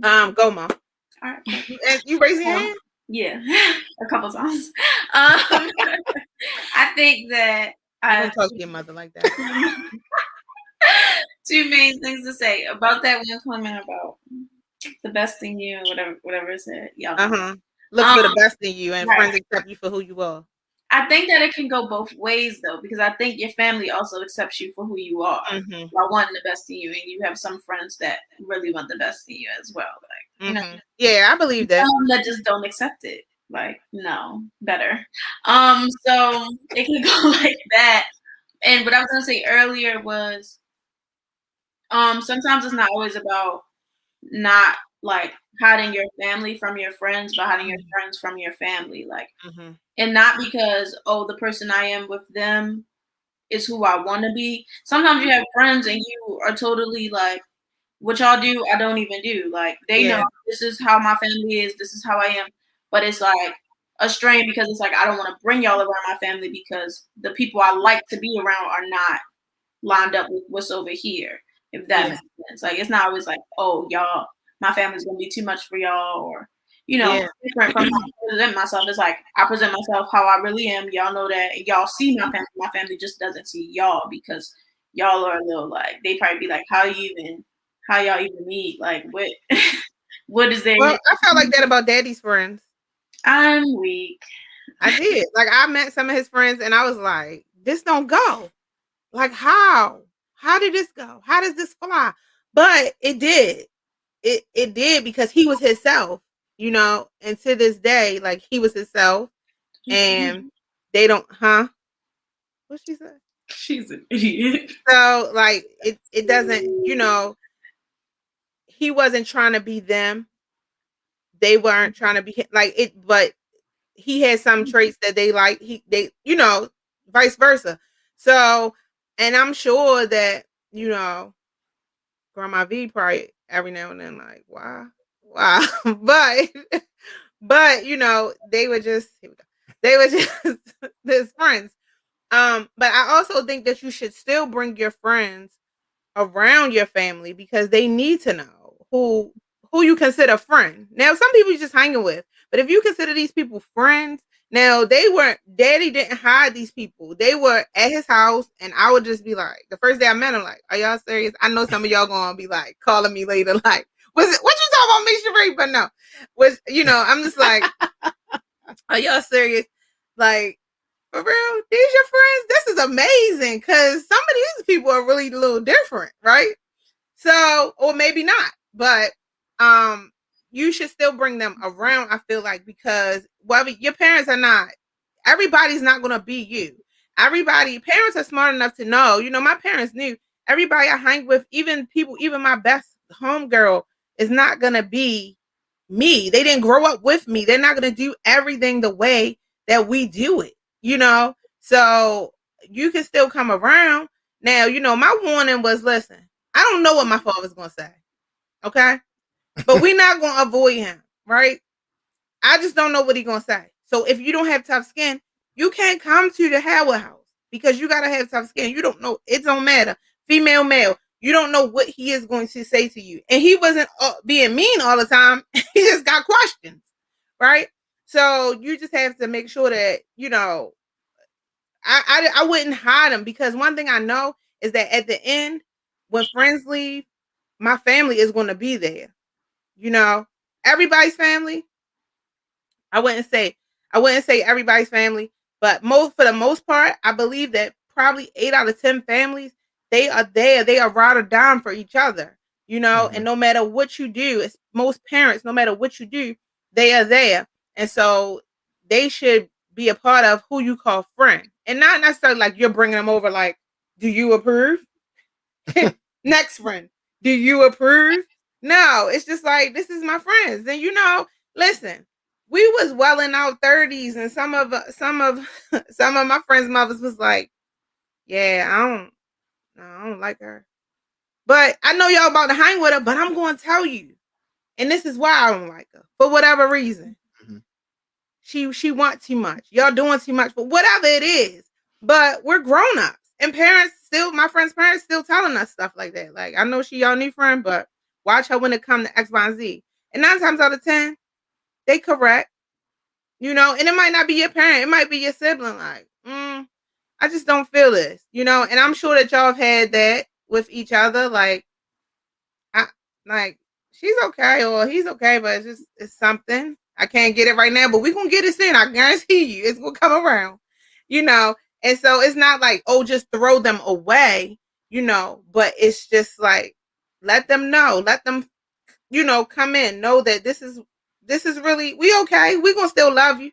Speaker 3: go, Mom.
Speaker 2: All right.
Speaker 3: You raise your hand?
Speaker 2: Yeah, a couple times. I think that
Speaker 3: I don't talk to your mother like that.
Speaker 2: Two main things to say about that one comment about the best in you, whatever it said. Y'all
Speaker 3: look for the best in you, and friends accept you for who you are.
Speaker 2: I think that it can go both ways though, because I think your family also accepts you for who you are while wanting the best in you, and you have some friends that really want the best in you as well. Like,
Speaker 3: yeah, I believe that.
Speaker 2: Some that just don't accept it. Like, no, better. So it can go like that. And what I was gonna say earlier was, sometimes it's not always about not like hiding your family from your friends, but hiding your friends from your family. Like, and not because, the person I am with them is who I want to be. Sometimes you have friends and you are totally like, what y'all do, I don't even do. Like, they know this is how my family is, this is how I am. But it's like a strain because it's like, I don't want to bring y'all around my family because the people I like to be around are not lined up with what's over here, if that makes sense. Like, it's not always like, y'all, my family's going to be too much for y'all, or, different from how I present myself. It's like, I present myself how I really am. Y'all know that. Y'all see my family. My family just doesn't see y'all because y'all are a little like, they probably be like, how y'all even meet? Like, what is there?
Speaker 3: Well, I felt like that about Daddy's friends.
Speaker 2: I'm weak.
Speaker 3: I did. Like, I met some of his friends and I was like, this don't go. Like, how? How did this go? How does this fly? But it did. It did because he was himself, and to this day, like, he was himself. And they don't, what she said?
Speaker 4: She's an idiot.
Speaker 3: So, like, it doesn't, he wasn't trying to be them. They weren't trying to be like it, but he had some traits that they like. Vice versa. So, and I'm sure that, Grandma V probably every now and then like, wow. but they were just his friends. But I also think that you should still bring your friends around your family because they need to know who who you consider friend. Now, some people you just hanging with, but if you consider these people friends, now they weren't. Daddy didn't hide these people. They were at his house, and I would just be like, the first day I met him, like, "Are y'all serious?" I know some of y'all gonna be like calling me later, like, "Was it what you talking about, Miss Sheree?" But no, was I'm just like, "Are y'all serious?" Like, for real, these your friends? This is amazing because some of these people are really a little different, right? So, or maybe not, but you should still bring them around. I feel like because whether your parents are not, everybody's not gonna be you. Parents are smart enough to know. My parents knew everybody I hang with, even people, even my best homegirl, is not gonna be me. They didn't grow up with me. They're not gonna do everything the way that we do it. So you can still come around. Now, my warning was, listen, I don't know what my father's gonna say. Okay. But we're not gonna avoid him, right? I just don't know what he's gonna say. So if you don't have tough skin, you can't come to the Howard house because you gotta have tough skin. You don't know, it don't matter. Female, male, you don't know what he is going to say to you. And he wasn't being mean all the time. He just got questions, right? So you just have to make sure that, I wouldn't hide him because one thing I know is that at the end, when friends leave, my family is going to be there. Everybody's family. I wouldn't say everybody's family, but for the most part, I believe that probably 8 out of 10 families, they are there. They are ride or die for each other. And no matter what you do, it's most parents, no matter what you do, they are there. And so they should be a part of who you call friend. And not necessarily like you're bringing them over like, do you approve? Next friend, do you approve? No, it's just like, this is my friends. And listen, we was well in our 30s, and some of my friends' mothers was like, yeah, I don't like her. But I know y'all about to hang with her, but I'm going to tell you. And this is why I don't like her. For whatever reason. Mm-hmm. She wants too much. Y'all doing too much, but whatever it is. But we're grown-ups. And my friends' parents still telling us stuff like that. Like, I know she y'all new friend, but watch her when it comes to X, Y, and Z. And 9 times out of 10, they correct. And it might not be your parent. It might be your sibling. Like, I just don't feel this. And I'm sure that y'all have had that with each other. Like, she's okay or he's okay, but it's something. I can't get it right now, but we're going to get it soon. I guarantee you it's going to come around, And so it's not like, oh, just throw them away, but it's just like, let them know, let them, come in, know that this is really, we okay. We're going to still love you.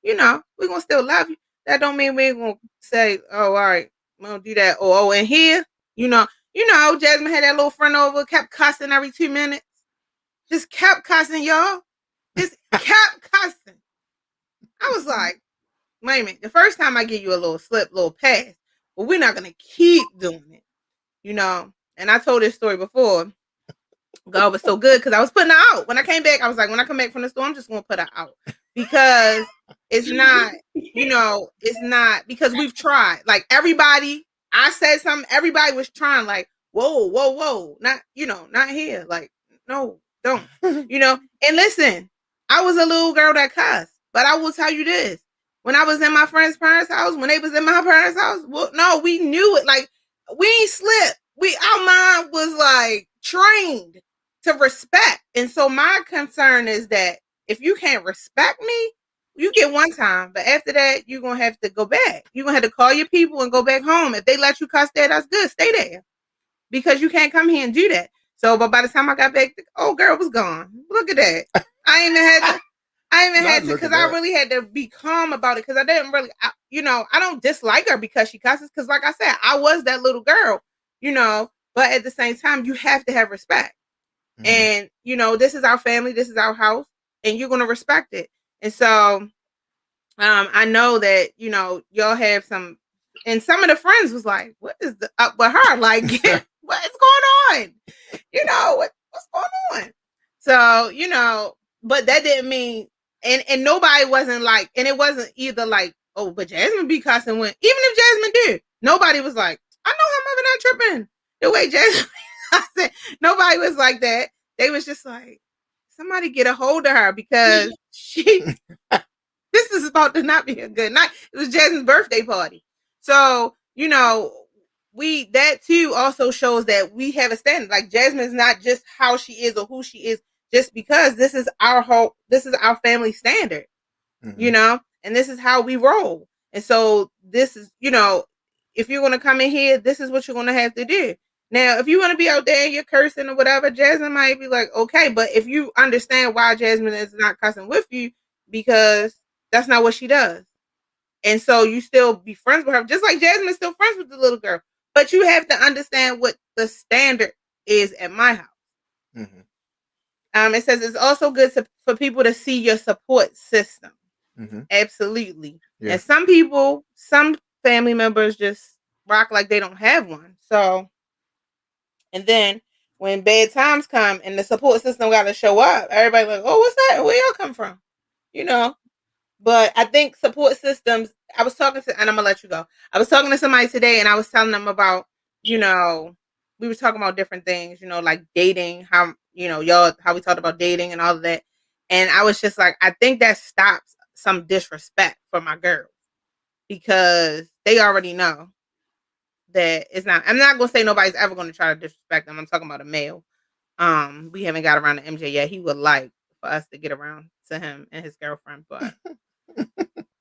Speaker 3: We're going to still love you. That don't mean we're going to say, oh, all right, we don't do that. Oh, and here, Jasmine had that little friend over, kept cussing every 2 minutes. Just kept cussing, y'all. Just kept cussing. I was like, wait a minute. The first time I give you a little slip, little pass, but we're not going to keep doing it. And I told this story before. God was so good because I was putting her out. When I came back, I was like, when I come back from the store, I'm just going to put her out because it's not, it's not because we've tried. Like everybody, I said something, everybody was trying like, whoa, not, not here. Like, no, don't, and listen, I was a little girl that cussed, but I will tell you this. When I was in my friend's parents' house, when they was in my parents' house, well, no, we knew it. Like, we ain't slipped. Our mind was like trained to respect. And so my concern is that if you can't respect me, you get one time, but after that, you're going to have to go back. You're going to have to call your people and go back home. If they let you cuss there, that's good. Stay there because you can't come here and do that. So, but by the time I got back, the old girl was gone. Look at that. I even had to, because I really had to be calm about it because I didn't really, I don't dislike her because she cusses. Because like I said, I was that little girl, but at the same time, you have to have respect. Mm-hmm. And, this is our family. This is our house. And you're going to respect it. And so I know that, y'all have some, and some of the friends was like, what is up with her? Like, what is going on? What's going on? So, but that didn't mean, and nobody wasn't like, and it wasn't either like, oh, but Jasmine be cussing when, even if Jasmine did, nobody was like, I know her mother not tripping the way Jasmine. I said, nobody was like that. They was just like, somebody get a hold of her because this is about to not be a good night. It was Jasmine's birthday party. So, that too also shows that we have a standard. Like Jasmine's not just how she is or who she is just because this is our family standard, and this is how we roll. And so this is, if you're gonna come in here, this is what you're gonna have to do. Now, if you want to be out there and you're cursing or whatever, Jasmine might be like, okay, but if you understand why Jasmine is not cussing with you, because that's not what she does. And so you still be friends with her, just like Jasmine's still friends with the little girl. But you have to understand what the standard is at my house. It says it's also good for people to see your support system. Absolutely.
Speaker 1: Yeah.
Speaker 3: And some family members just rock like they don't have one. So, and then when bad times come and the support system got to show up, everybody like, oh, what's that? Where y'all come from? But I think support systems, I was talking to, and I'm going to let you go. I was talking to somebody today and I was telling them about, we were talking about different things, like dating, how, how we talked about dating and all of that. And I was just like, I think that stops some disrespect for my girls because they already know that I'm not going to say nobody's ever going to try to disrespect them. I'm talking about a male. We haven't got around to MJ yet. He would like for us to get around to him and his girlfriend, but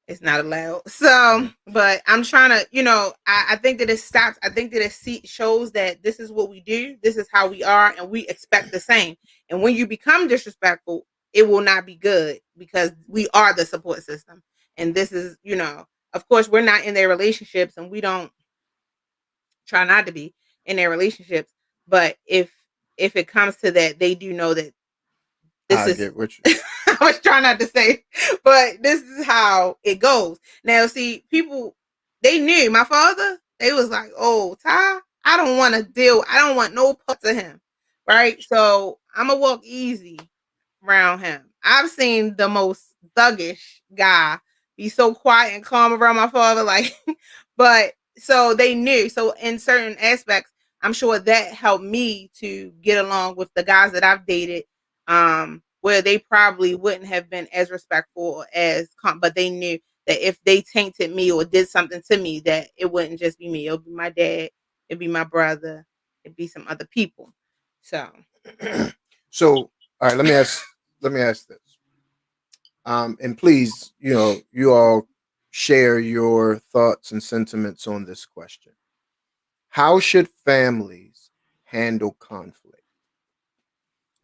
Speaker 3: it's not allowed. So, but I'm trying to, I think that it stops. I think that it shows that this is what we do. This is how we are. And we expect the same. And when you become disrespectful, it will not be good because we are the support system. And this is, of course, we're not in their relationships and we don't try not to be in their relationships. But if it comes to that, they do know that
Speaker 1: I get what you.
Speaker 3: I was trying not to say, but this is how it goes. Now, see, people, they knew my father. They was like, "Oh, Ty, I don't want no parts of him, right? So I'm gonna walk easy around him." I've seen the most thuggish guy be so quiet and calm around my father, like, but so they knew. So in certain aspects, I'm sure that helped me to get along with the guys that I've dated. Where they probably wouldn't have been as respectful but they knew that if they tainted me or did something to me, that it wouldn't just be me. It would be my dad, it'd be my brother, it'd be some other people. So,
Speaker 1: all right, let me ask this. And please, you all share your thoughts and sentiments on this question. How should families handle conflict?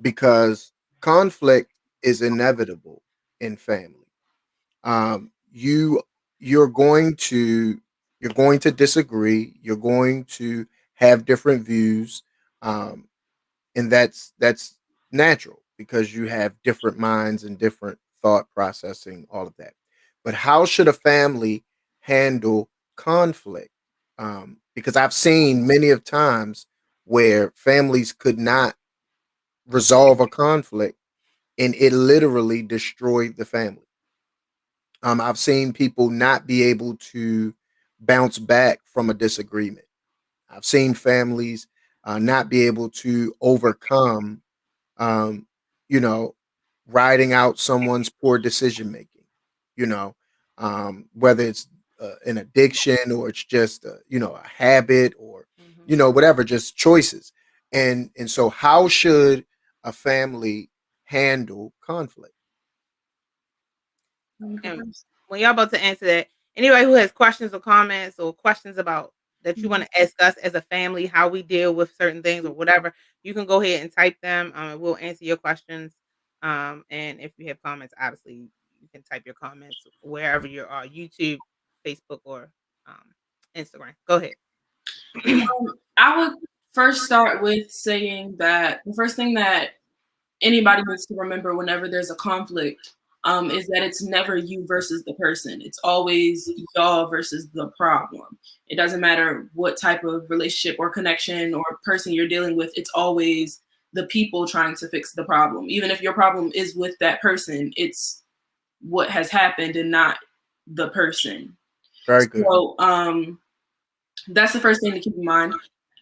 Speaker 1: Because conflict is inevitable in family. You're going to disagree. You're going to have different views, and that's natural because you have different minds and different thought processing, all of that. But how should a family handle conflict? Because I've seen many of times where families could not resolve a conflict and it literally destroyed the family. I've seen people not be able to bounce back from a disagreement. I've seen families not be able to overcome, um, you know, riding out someone's poor decision making, you know, whether it's an addiction or it's just, a habit or, whatever, just choices. And so how should a family handle conflict?
Speaker 3: and when y'all about to answer that, anybody who has questions or comments or questions about that you want to ask us as a family, how we deal with certain things or whatever, you can go ahead and type them. We'll answer your questions. And if you have comments, obviously you can type your comments wherever you are, YouTube, Facebook, or Instagram. Go ahead.
Speaker 4: I would first start with saying that the first thing that anybody needs to remember whenever there's a conflict is that it's never you versus the person. It's always y'all versus the problem. It doesn't matter what type of relationship or connection or person you're dealing with. It's always the people trying to fix the problem. Even if your problem is with that person, it's what has happened and not the person.
Speaker 1: Very good.
Speaker 4: So that's the first thing to keep in mind.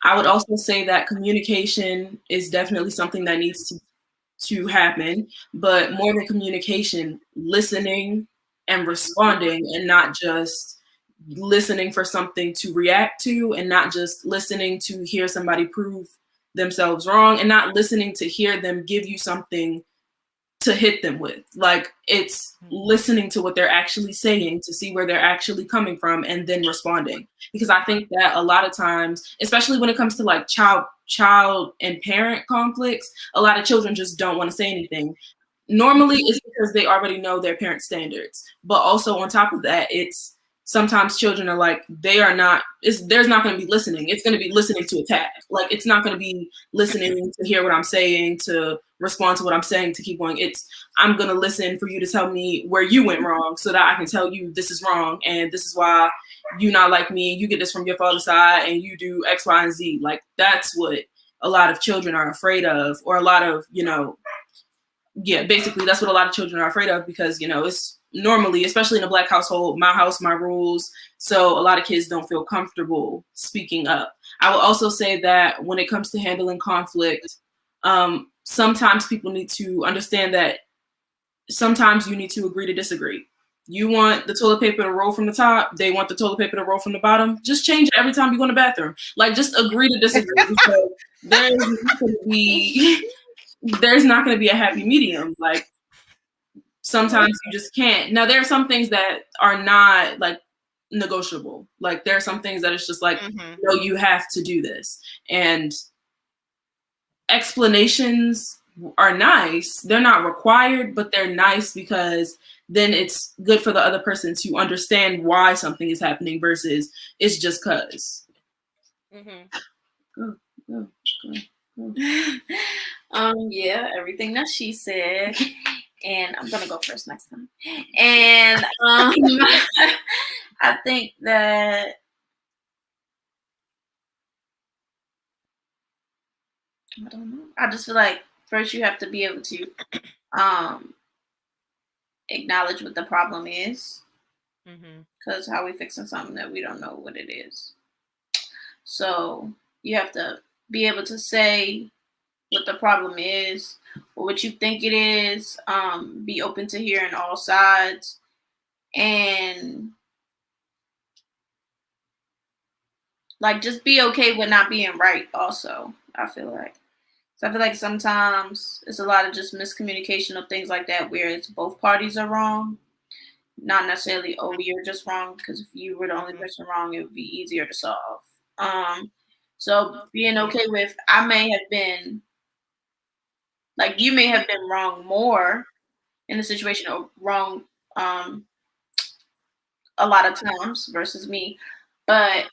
Speaker 4: I would also say that communication is definitely something that needs to to happen. But more than communication, listening and responding, and not just listening for something to react to, and not just listening to hear somebody prove themselves wrong, and not listening to hear them give you something to hit them with. Like, it's listening to what they're actually saying, to see where they're actually coming from, and then responding. Because I think that a lot of times, especially when it comes to like child and parent conflicts, a lot of children just don't want to say anything. Normally it's because they already know their parent standards, but also on top of that, it's sometimes children are like, there's not going to be listening. It's going to be listening to attack. Like, it's not going to be listening to hear what I'm saying, to respond to what I'm saying, to keep going. It's, I'm going to listen for you to tell me where you went wrong, so that I can tell you this is wrong, and this is why you not like me, and you get this from your father's side, and you do X, Y, and Z. Like, that's what a lot of children are afraid of, or a lot of, yeah, basically that's what a lot of children are afraid of, because, it's normally, especially in a Black household, my house, my rules. So a lot of kids don't feel comfortable speaking up. I will also say that when it comes to handling conflict, sometimes people need to understand that sometimes you need to agree to disagree. You want the toilet paper to roll from the top, they want the toilet paper to roll from the bottom. Just change it every time you go in the bathroom. Like, just agree to disagree, because there's not going to be a happy medium. Like, sometimes you just can't. Now, there are some things that are not like negotiable. Like, there are some things that it's just like, no, you have to do this. And explanations are nice. They're not required, but they're nice, because then it's good for the other person to understand why something is happening versus it's just cause.
Speaker 2: Yeah, everything that she said. And I'm gonna go first next time. And I think that I don't know. I just feel like first you have to be able to acknowledge what the problem is. Because how we fixing something that we don't know what it is. So you have to be able to say what the problem is, or what you think it is. Be open to hearing all sides, and like just be okay with not being right. Also, I feel like sometimes it's a lot of just miscommunication of things like that, where it's both parties are wrong. Not necessarily, oh, you're just wrong, because if you were the only person wrong, it would be easier to solve. So being okay with, I may have been, like, you may have been wrong more in the situation, or wrong a lot of times versus me, but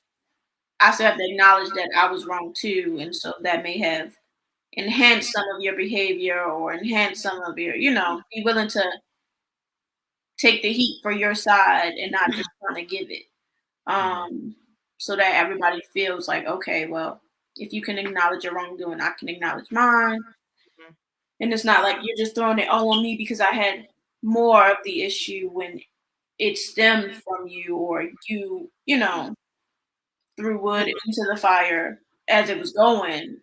Speaker 2: I still have to acknowledge that I was wrong too, and so that may have enhanced some of your behavior, or enhanced some of your, be willing to take the heat for your side and not just trying to give it. So that everybody feels like, okay, well, if you can acknowledge your wrongdoing, I can acknowledge mine. And it's not like you're just throwing it all on me because I had more of the issue, when it stemmed from you, or you threw wood into the fire as it was going.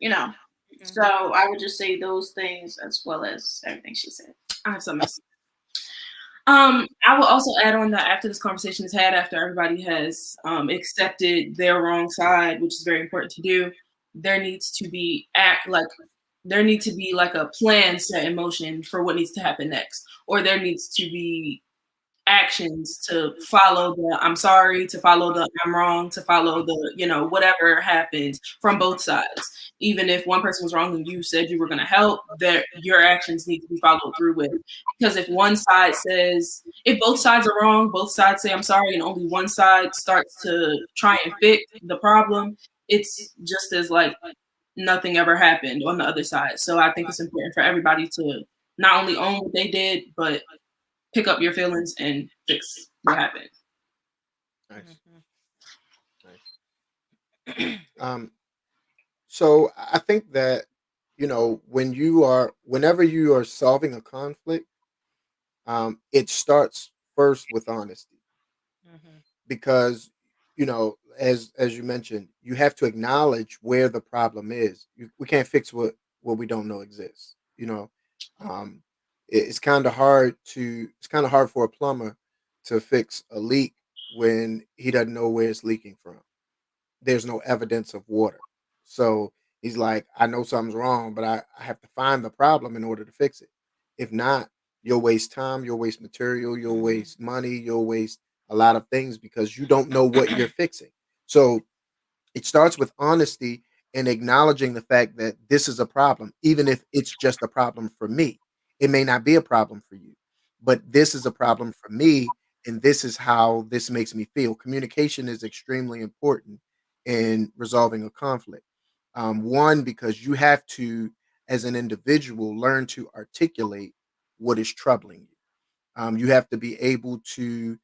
Speaker 2: So I would just say those things, as well as everything she said.
Speaker 4: I have something else. I will also add on that after this conversation is had, after everybody has accepted their wrong side, which is very important to do, there needs to be like a plan set in motion for what needs to happen next, or there needs to be actions to follow the I'm sorry, to follow the I'm wrong, to follow the whatever happens from both sides. Even if one person was wrong and you said you were going to help, your actions need to be followed through with. Because if both sides are wrong, both sides say I'm sorry, and only one side starts to try and fix the problem, it's just as like nothing ever happened on the other side. So I think it's important for everybody to not only own what they did, but pick up your feelings and fix what happened.
Speaker 1: Nice. So I think that, whenever you are solving a conflict, it starts first with honesty, because, as you mentioned, you have to acknowledge where the problem is. We can't fix what we don't know exists. Um, it's kind of hard to it's kind of hard for a plumber to fix a leak when he doesn't know where it's leaking from. There's no evidence of water. So he's like, I know something's wrong, but I have to find the problem in order to fix it. If not, you'll waste time, you'll waste material, you'll waste money, you'll waste a lot of things because you don't know what you're fixing. So it starts with honesty and acknowledging the fact that this is a problem, even if it's just a problem for me. It may not be a problem for you, but this is a problem for me, and this is how this makes me feel. Communication is extremely important in resolving a conflict. One, because you have to, as an individual, learn to articulate what is troubling you. You have to be able to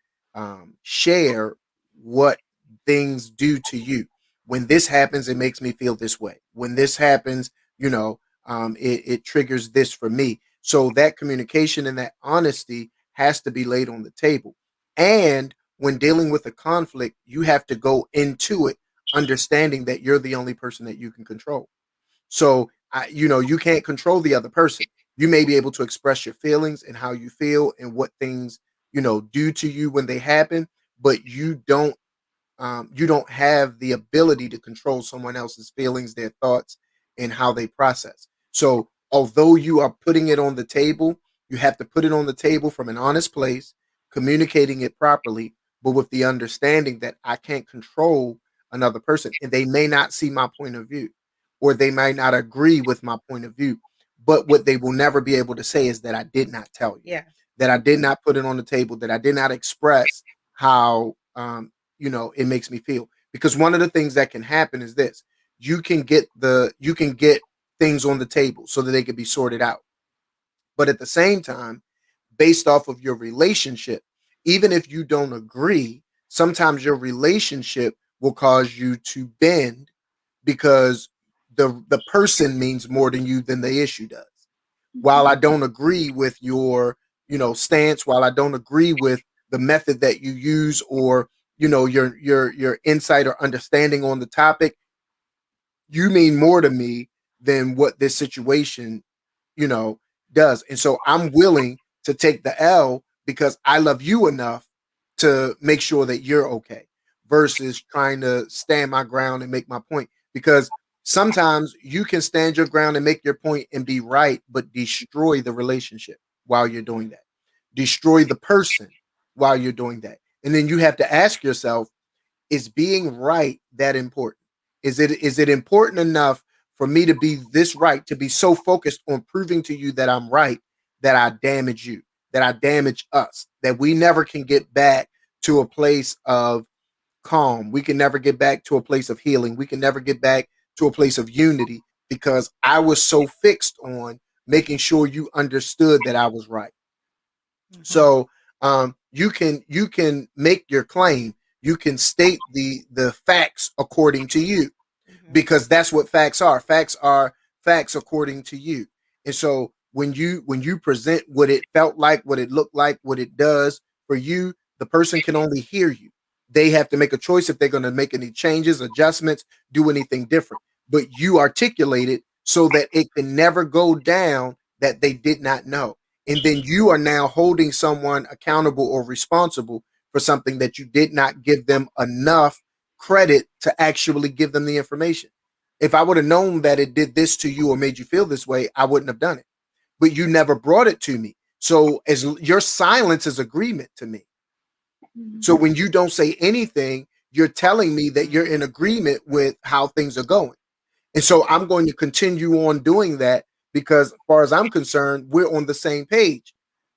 Speaker 1: share what things do to you. When this happens, it makes me feel this way. When this happens, it triggers this for me. So that communication and that honesty has to be laid on the table. And when dealing with a conflict, you have to go into it understanding that you're the only person that you can control. So you can't control the other person. You may be able to express your feelings and how you feel and what things do to you when they happen, but you don't have the ability to control someone else's feelings, their thoughts, and how they process. So, although you are putting it on the table, you have to put it on the table from an honest place, communicating it properly, but with the understanding that I can't control another person and they may not see my point of view or they might not agree with my point of view. But what they will never be able to say is that I did not tell you,
Speaker 3: Yeah.
Speaker 1: that I did not put it on the table, that I did not express how it makes me feel. Because one of the things that can happen is this: you can get things on the table so that they can be sorted out. But at the same time, based off of your relationship, even if you don't agree, sometimes your relationship will cause you to bend because the person means more to you than the issue does. While I don't agree with your stance, while I don't agree with the method that you use or your insight or understanding on the topic, you mean more to me than what this situation you know, does. And so I'm willing to take the L because I love you enough to make sure that you're okay versus trying to stand my ground and make my point. Because sometimes you can stand your ground and make your point and be right, but destroy the relationship while you're doing that, destroy the person while you're doing that. And then you have to ask yourself, is being right that important? Is it important enough for me to be this right, to be so focused on proving to you that I'm right, that I damage you, that I damage us, that we never can get back to a place of calm. We can never get back to a place of healing. We can never get back to a place of unity because I was so fixed on making sure you understood that I was right. So you can make your claim. You can state the facts according to you because that's what facts are. Facts are facts according to you. And so when you present what it felt like, what it looked like, what it does for you, the person can only hear you. They have to make a choice if they're going to make any changes, adjustments, do anything different. But you articulate it so that it can never go down that they did not know. And then you are now holding someone accountable or responsible for something that you did not give them enough credit to actually give them the information. If I would have known that it did this to you or made you feel this way, I wouldn't have done it. But you never brought it to me. So as your silence is agreement to me. So when you don't say anything, you're telling me that you're in agreement with how things are going. And so I'm going to continue on doing that because as far as I'm concerned, we're on the same page.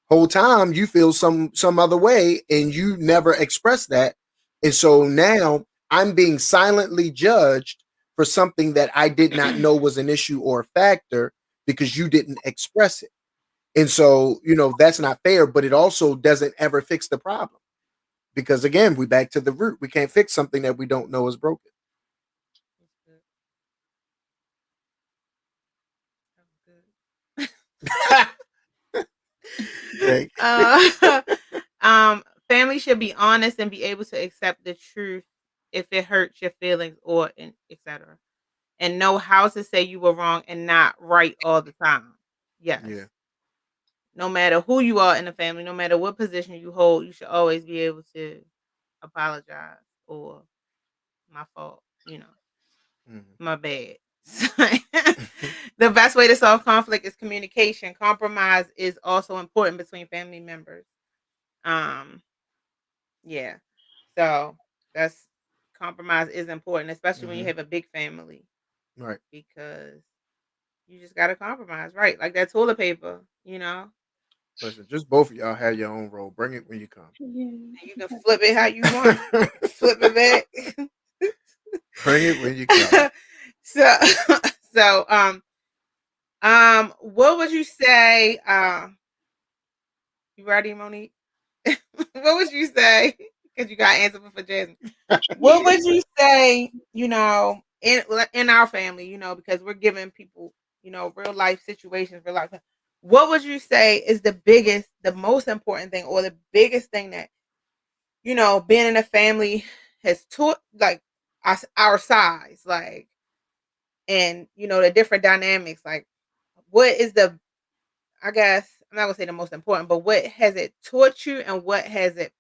Speaker 1: Whole time you feel some other way and you never express that. And so now I'm being silently judged for something that I did not know was an issue or a factor because you didn't express it. And so, that's not fair, but it also doesn't ever fix the problem. Because again, we back to the root. We can't fix something that we don't know is broken. Thank
Speaker 3: Uh, family should be honest and be able to accept the truth if it hurts your feelings or etc. And know how to say you were wrong and not right all the time. Yes.
Speaker 1: Yeah.
Speaker 3: no matter who you are in the family, no matter what position you hold, you should always be able to apologize or my fault,
Speaker 1: Mhm.
Speaker 3: my bad. The best way to solve conflict is communication. Compromise is also important between family members. Um, yeah. So that's compromise is important, especially when you
Speaker 1: Mhm.
Speaker 3: have a big family,
Speaker 1: Right.
Speaker 3: because you just gotta compromise, right? Like that toilet paper.
Speaker 1: Listen, just both of y'all have your own role. Bring it when you come.
Speaker 3: And you can flip it how you want. Flip it back.
Speaker 1: Bring it when you come.
Speaker 3: so what would you say? You ready, Monique? What would you say? Because you got answer for Jasmine. What would you say? In our family, because we're giving people, real life situations, real life. What would you say is the most important thing, or the biggest thing that being in a family has taught, like us, our size, like, and the different dynamics, like, what is the, I guess I'm not gonna say the most important, but what has it taught you, and where has it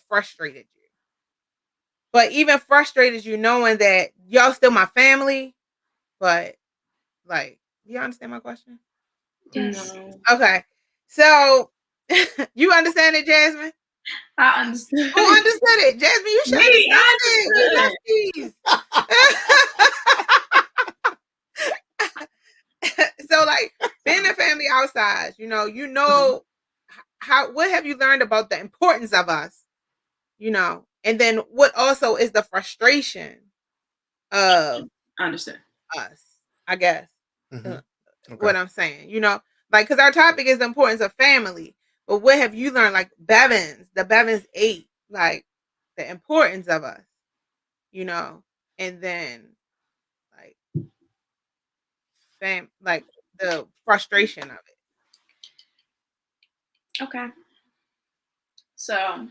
Speaker 3: frustrated you? But even frustrated you knowing that y'all still my family, but like, do you understand my question?
Speaker 2: Yes,
Speaker 4: No.
Speaker 3: Okay. So you understand it, Jasmine?
Speaker 2: I understood.
Speaker 3: Who understood it? Jasmine, you should
Speaker 2: Me,
Speaker 3: understand
Speaker 2: I
Speaker 3: it.
Speaker 2: understood.
Speaker 3: We besties. So like, being a family outside, how what have you learned about the importance of us? And then what also is the frustration of
Speaker 4: I understand.
Speaker 3: us, I guess.
Speaker 1: Mhm.
Speaker 3: uh,
Speaker 1: Okay.
Speaker 3: what I'm saying, like, because our topic is the importance of family. But what have you learned, like the Bevins 8, like the importance of us, and then like like the frustration of it.
Speaker 2: Okay, so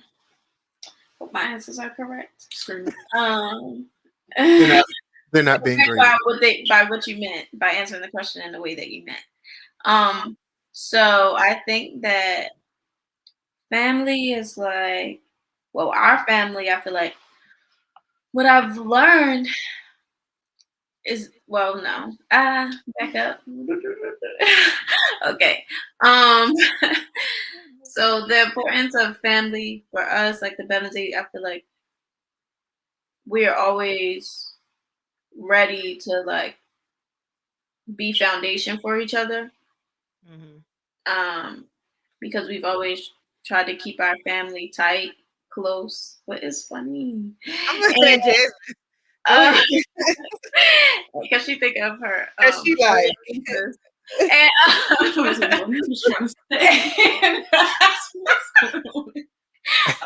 Speaker 2: hope my answers are correct.
Speaker 4: Screaming.
Speaker 1: They're not. They're not being greedy.
Speaker 2: By what you meant by answering the question in the way that you meant. So I think that family is like, well, our family, I feel like what I've learned is, well, no. Back up. Okay. Um so the importance of family for us, like the Bevins, I feel like we're always ready to like be foundation for each other.
Speaker 3: Mm-hmm.
Speaker 2: Um because we've always tried to keep our family tight, close. But it's funny.
Speaker 3: I'm looking
Speaker 2: And
Speaker 3: at Jasmine. Go ahead.
Speaker 2: because she think of her
Speaker 3: Cause she like,
Speaker 2: nieces. And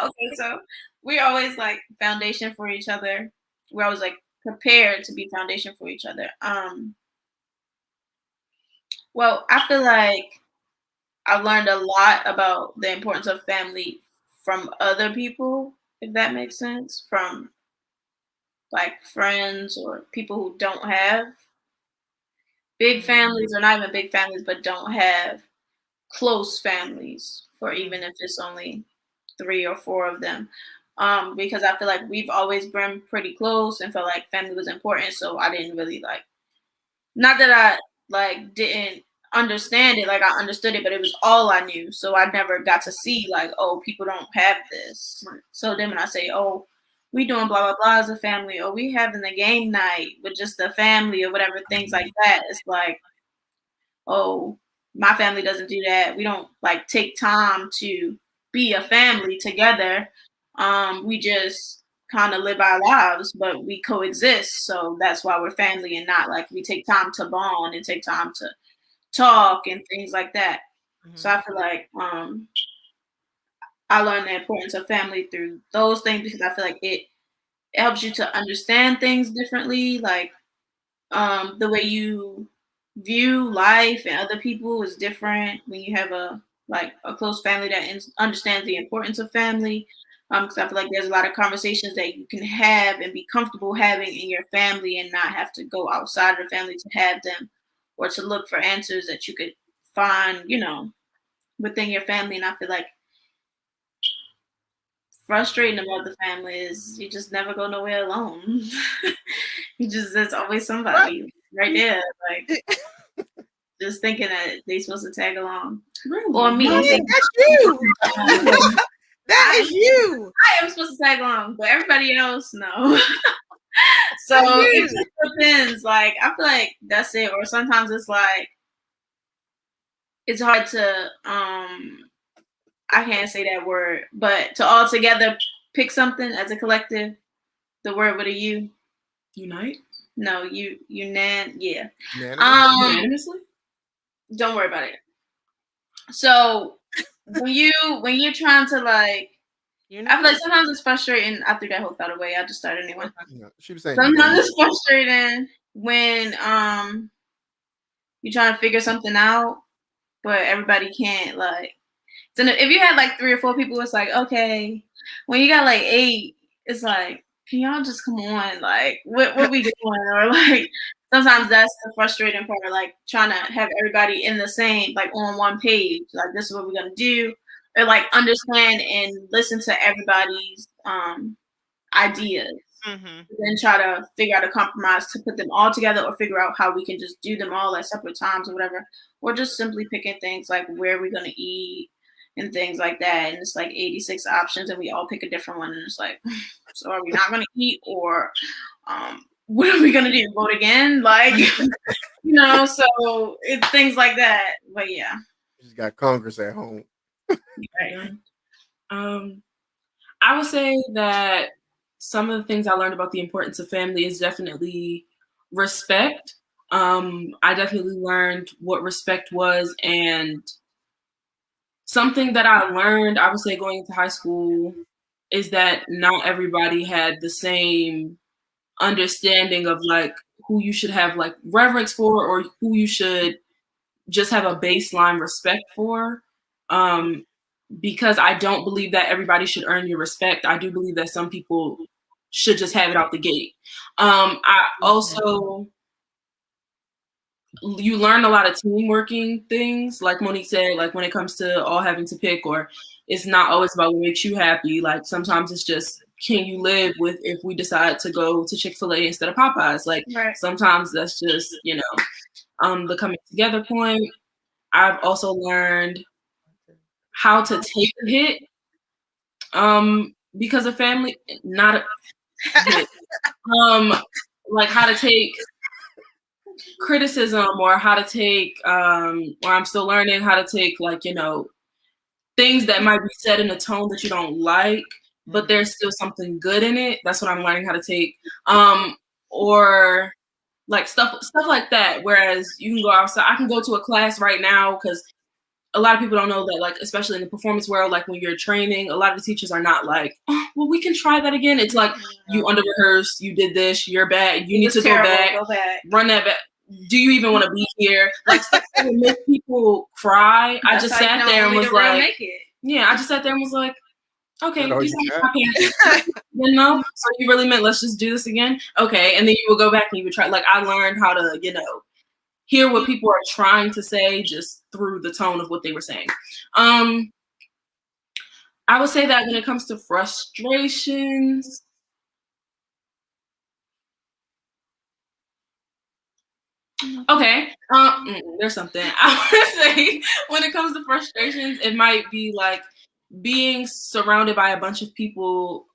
Speaker 2: okay, so we're always like foundation for each other. We're always like prepared to be foundation for each other. Well, I feel like I learned a lot about the importance of family from other people, if that makes sense, from like friends or people who don't have big families, or not even big families, but don't have close families, for even if it's only 3 or 4 of them. Because I feel like we've always been pretty close and felt like family was important. So I didn't really like, not that I like didn't understand it, like I understood it, but it was all I knew. So I never got to see like, oh, people don't have this. So then when I say, oh, we doing blah blah blah as a family, or we having a game night with just the family or whatever, things like that, it's like, oh, my family doesn't do that. We don't like take time to be a family together. We just kind of live our lives, but we coexist. So that's why we're family, and not like we take time to bond and take time to talk and things like that. So I feel like I learned the importance of family through those things, because I feel like it helps you to understand things differently. Like the way you view life and other people is different when you have a close family that understands the importance of family. Because I feel like there's a lot of conversations that you can have and be comfortable having in your family, and not have to go outside of the family to have them, or to look for answers that you could find, within your family, and I feel like frustrating about the family is you just never go nowhere alone. There's always somebody right there, like just thinking that they supposed to tag along.
Speaker 4: Really?
Speaker 2: Or me.
Speaker 3: That's you. That is you.
Speaker 2: I am supposed to tag along, but everybody else, no. So it just depends. Like, I feel like that's it. Or sometimes it's like, it's hard to, I can't say that word, but to all together pick something as a collective, the word with a U.
Speaker 4: Unite?
Speaker 2: No, yeah.
Speaker 4: Unanimously?
Speaker 2: Don't worry about it. So when you're trying to like, I feel like sometimes it's frustrating. I threw that whole thought away. I just started anyway.
Speaker 1: Yeah, she was saying
Speaker 2: Sometimes it's frustrating when you're trying to figure something out, but everybody can't like. So if you had like 3 or 4 people, it's like okay. When you got like 8, it's like, can y'all just come on? Like, what we doing? Or like, sometimes that's the frustrating part. Like trying to have everybody in the same, like on one page. Like this is what we're gonna do, or like understand and listen to everybody's ideas.
Speaker 3: Mm-hmm.
Speaker 2: Then try to figure out a compromise to put them all together, or figure out how we can just do them all at separate times or whatever, or just simply picking things like where we're gonna eat and things like that. And it's like 86 options, and we all pick a different one. And it's like, so are we not gonna eat, or what are we gonna do? Vote again? Like, so it's things like that. But yeah,
Speaker 1: she's got Congress at home.
Speaker 2: right.
Speaker 4: I would say that some of the things I learned about the importance of family is definitely respect. I definitely learned what respect was, and something that I learned, I would say, going into high school is that not everybody had the same understanding of like who you should have like reverence for, or who you should just have a baseline respect for. Because I don't believe that everybody should earn your respect. I do believe that some people should just have it out the gate. I also, you learn a lot of team working things, like Monique said, like when it comes to all having to pick, or it's not always about what makes you happy. Like sometimes it's just, can you live with if we decide to go to Chick-fil-A instead of Popeyes? Like sometimes that's just, the coming together point. I've also learned how to take a hit because of family, not a hit. Like how to take criticism, or how to take or I'm still learning how to take like, things that might be said in a tone that you don't like, but there's still something good in it. That's what I'm learning how to take. Or like stuff like that. Whereas you can go outside, I can go to a class right now, because a lot of people don't know that, like, especially in the performance world, like when you're training, a lot of the teachers are not like, oh, well, we can try that again. It's like, you under rehearsed, you did this, you're bad, you need to go back, run that back. Do you even want to be here? Like stuff that would make people cry. I just sat there and was like, I just sat there and was like, okay, these are my parents. So you really meant let's just do this again? Okay, and then you would go back and you would try. Like I learned how to, hear what people are trying to say just through the tone of what they were saying. I would say that when it comes to frustrations, okay, there's something. I would say when it comes to frustrations, it might be like being surrounded by a bunch of people.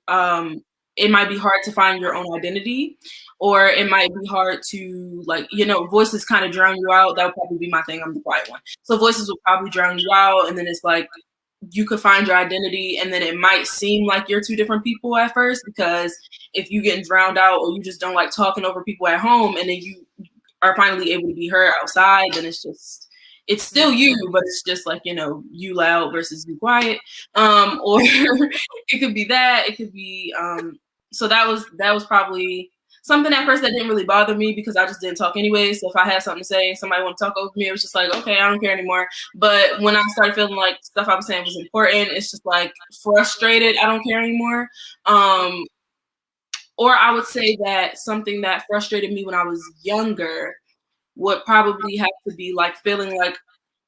Speaker 4: It might be hard to find your own identity, or it might be hard to like, voices kind of drown you out. That would probably be my thing. I'm the quiet one. So voices will probably drown you out. And then it's like, you could find your identity, and then it might seem like you're 2 different people at first, because if you getting drowned out, or you just don't like talking over people at home, and then you are finally able to be heard outside, then it's still you, but it's just like, you loud versus you quiet. Or it could be that, it could be, so that was probably something at first that didn't really bother me, because I just didn't talk anyway. So if I had something to say, somebody want to talk over me, it was just like, okay, I don't care anymore. But when I started feeling like stuff I was saying was important, it's just like frustrated, I don't care anymore. Or I would say that something that frustrated me when I was younger would probably have to be like feeling like,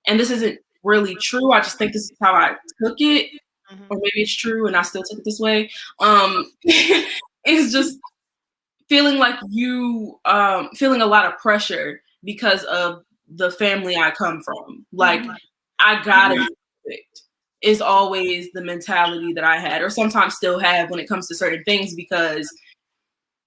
Speaker 4: and this isn't really true. I just think this is how I took it,
Speaker 3: Mhm.
Speaker 4: or maybe it's true and I still took it this way. It's just feeling like you feeling a lot of pressure because of the family I come from. Like I gotta be perfect is always the mentality that I had, or sometimes still have when it comes to certain things, because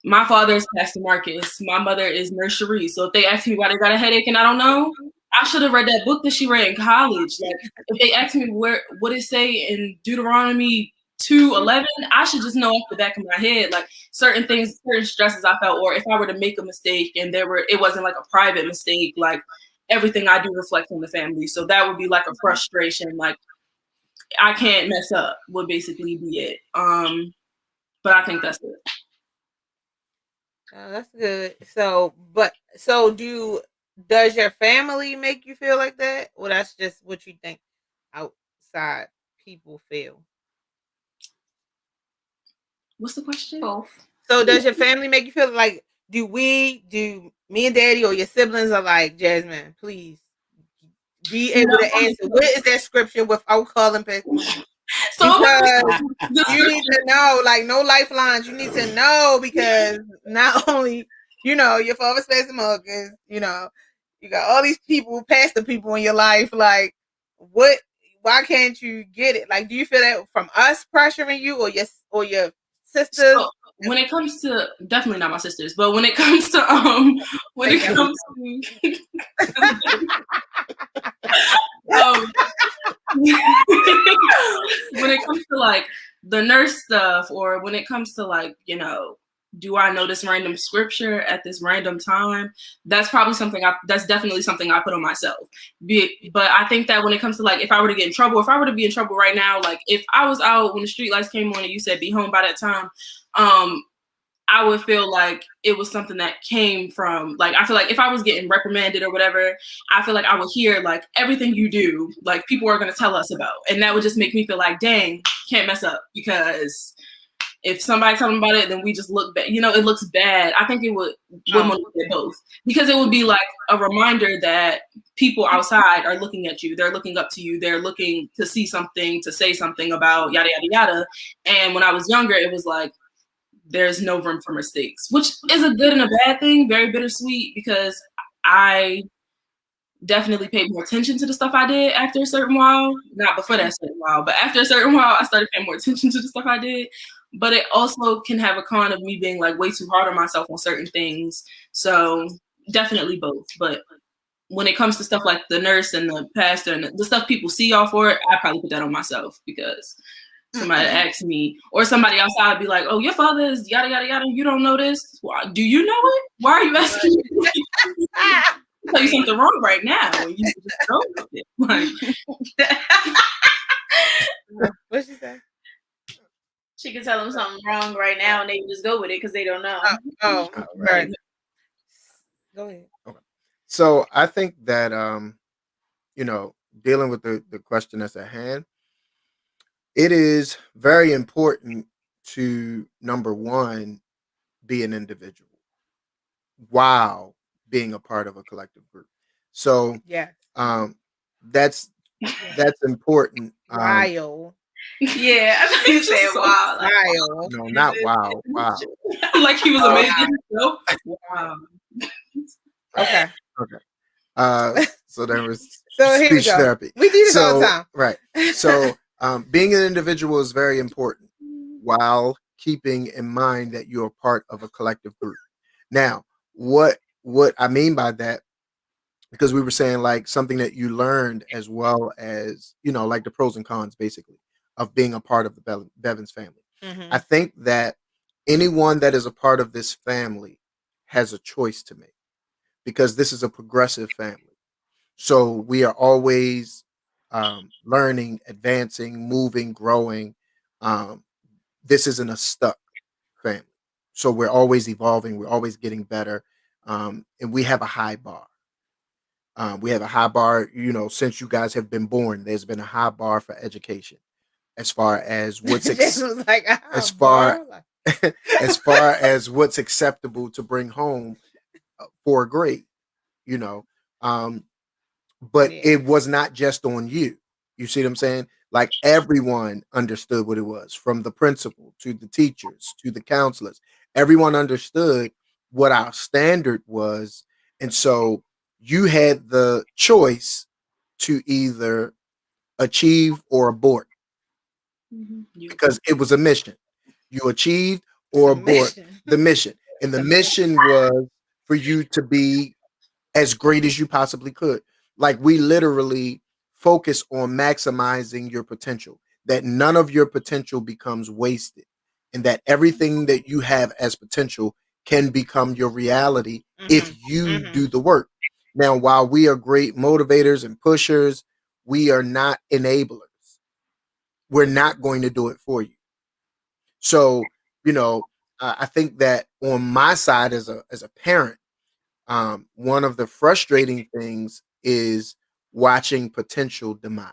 Speaker 4: my father is Pastor Marcus. My mother is Nurse Cherie. So if they ask me why they got a headache and I don't know, I should have read that book that she read in college. Like if they ask me what it say in Deuteronomy 2:11, I should just know off the back of my head. Like certain things, certain stresses I felt, or if I were to make a mistake and it wasn't like a private mistake, like everything I do reflects on the family. So that would be like a frustration. Like I can't mess up would basically be it. But I think that's it.
Speaker 3: Oh, that's good. So, does your family make you feel like that? Or that's just what you think outside people feel?
Speaker 4: What's the question?
Speaker 2: Both.
Speaker 3: So does your family make you feel like do me and daddy or your siblings are like, Jasmine, please be able to answer what is that scripture without calling people?
Speaker 4: So
Speaker 3: Because you need to know, like no lifelines. You need to know because not only, your father's Pastor Marcus, you got all these people, pastor people in your life. Like, why can't you get it? Like, do you feel that from us pressuring you or your sisters?
Speaker 4: So when it comes to, definitely not my sisters, but when it comes to when it comes to like the nurse stuff, or when it comes to like, do I know this random scripture at this random time? That's probably that's definitely something I put on myself. But I think that when it comes to like, if I were to get in trouble, if I were to be in trouble right now, like if I was out when the street lights came on and you said be home by that time, I would feel like it was something that came from, like, I feel like if I was getting reprimanded or whatever, I feel like I would hear like everything you do, like people are going to tell us about. And that would just make me feel like, dang, can't mess up, because if somebody tell me about it, then we just look bad. It looks bad. I think it would motivate both, because it would be like a reminder that people outside are looking at you. They're looking up to you. They're looking to see something, to say something about yada, yada, yada. And when I was younger, it was like, there's no room for mistakes, which is a good and a bad thing, very bittersweet, because I definitely paid more attention to the stuff I did after a certain while. Not before that certain while, but after a certain while, I started paying more attention to the stuff I did. But it also can have a con of me being like way too hard on myself on certain things. So definitely both. But when it comes to stuff like the nurse and the pastor and the stuff people see y'all for, I probably put that on myself, because somebody asks me, or somebody outside be like, oh, your father is yada, yada, yada. You don't know this? Why, do you know it? Why are you asking me? Tell you something wrong right now. And you just go with it. Like,
Speaker 3: What'd she say?
Speaker 2: She can tell them something wrong right now and they just go with it because they don't know.
Speaker 3: Right. Go ahead.
Speaker 1: Okay. So I think that dealing with the question that's at hand, it is very important to, number one, be an individual while being a part of a collective group. So
Speaker 3: Yeah.
Speaker 1: That's important.
Speaker 3: While.
Speaker 2: Yeah, I thought you said wow. Like,
Speaker 3: While.
Speaker 1: No, not wow. Wow.
Speaker 4: like he was amazing. Wow.
Speaker 3: Okay.
Speaker 1: So there was
Speaker 3: So here we
Speaker 1: speech
Speaker 3: go.
Speaker 1: therapy.
Speaker 3: We do this all the time.
Speaker 1: Right. So being an individual is very important while keeping in mind that you're part of a collective group. Now, what I mean by that, because we were saying like something that you learned, as well as, like the pros and cons basically of being a part of the Bevins family.
Speaker 3: Mm-hmm.
Speaker 1: I think that anyone that is a part of this family has a choice to make, because this is a progressive family. So we are always learning, advancing, moving, growing. This isn't a stuck family. So we're always evolving. We're always getting better. And we have a high bar. We have a high bar, since you guys have been born, there's been a high bar for education, as far as what's as far as far as what's acceptable to bring home for a grade. but
Speaker 3: Yeah.
Speaker 1: it was not just on you. You see what I'm saying? Like everyone understood what it was, from the principal to the teachers to the counselors. Everyone understood what our standard was. And so you had the choice to either achieve or abort,
Speaker 4: You.
Speaker 1: because it was a mission. You achieved
Speaker 3: It's
Speaker 1: or
Speaker 3: a
Speaker 1: abort
Speaker 3: mission.
Speaker 1: the mission. And
Speaker 3: It's
Speaker 1: the
Speaker 3: a
Speaker 1: mission
Speaker 3: mission.
Speaker 1: was for you to be as great as you possibly could. Like we literally focus on maximizing your potential, that none of your potential becomes wasted, and that everything that you have as potential can become your reality if you do the work. Now, while we are great motivators and pushers, we are not enablers. We're not going to do it for you. So, you know, I think that on my side as a parent, one of the frustrating things is watching potential demise,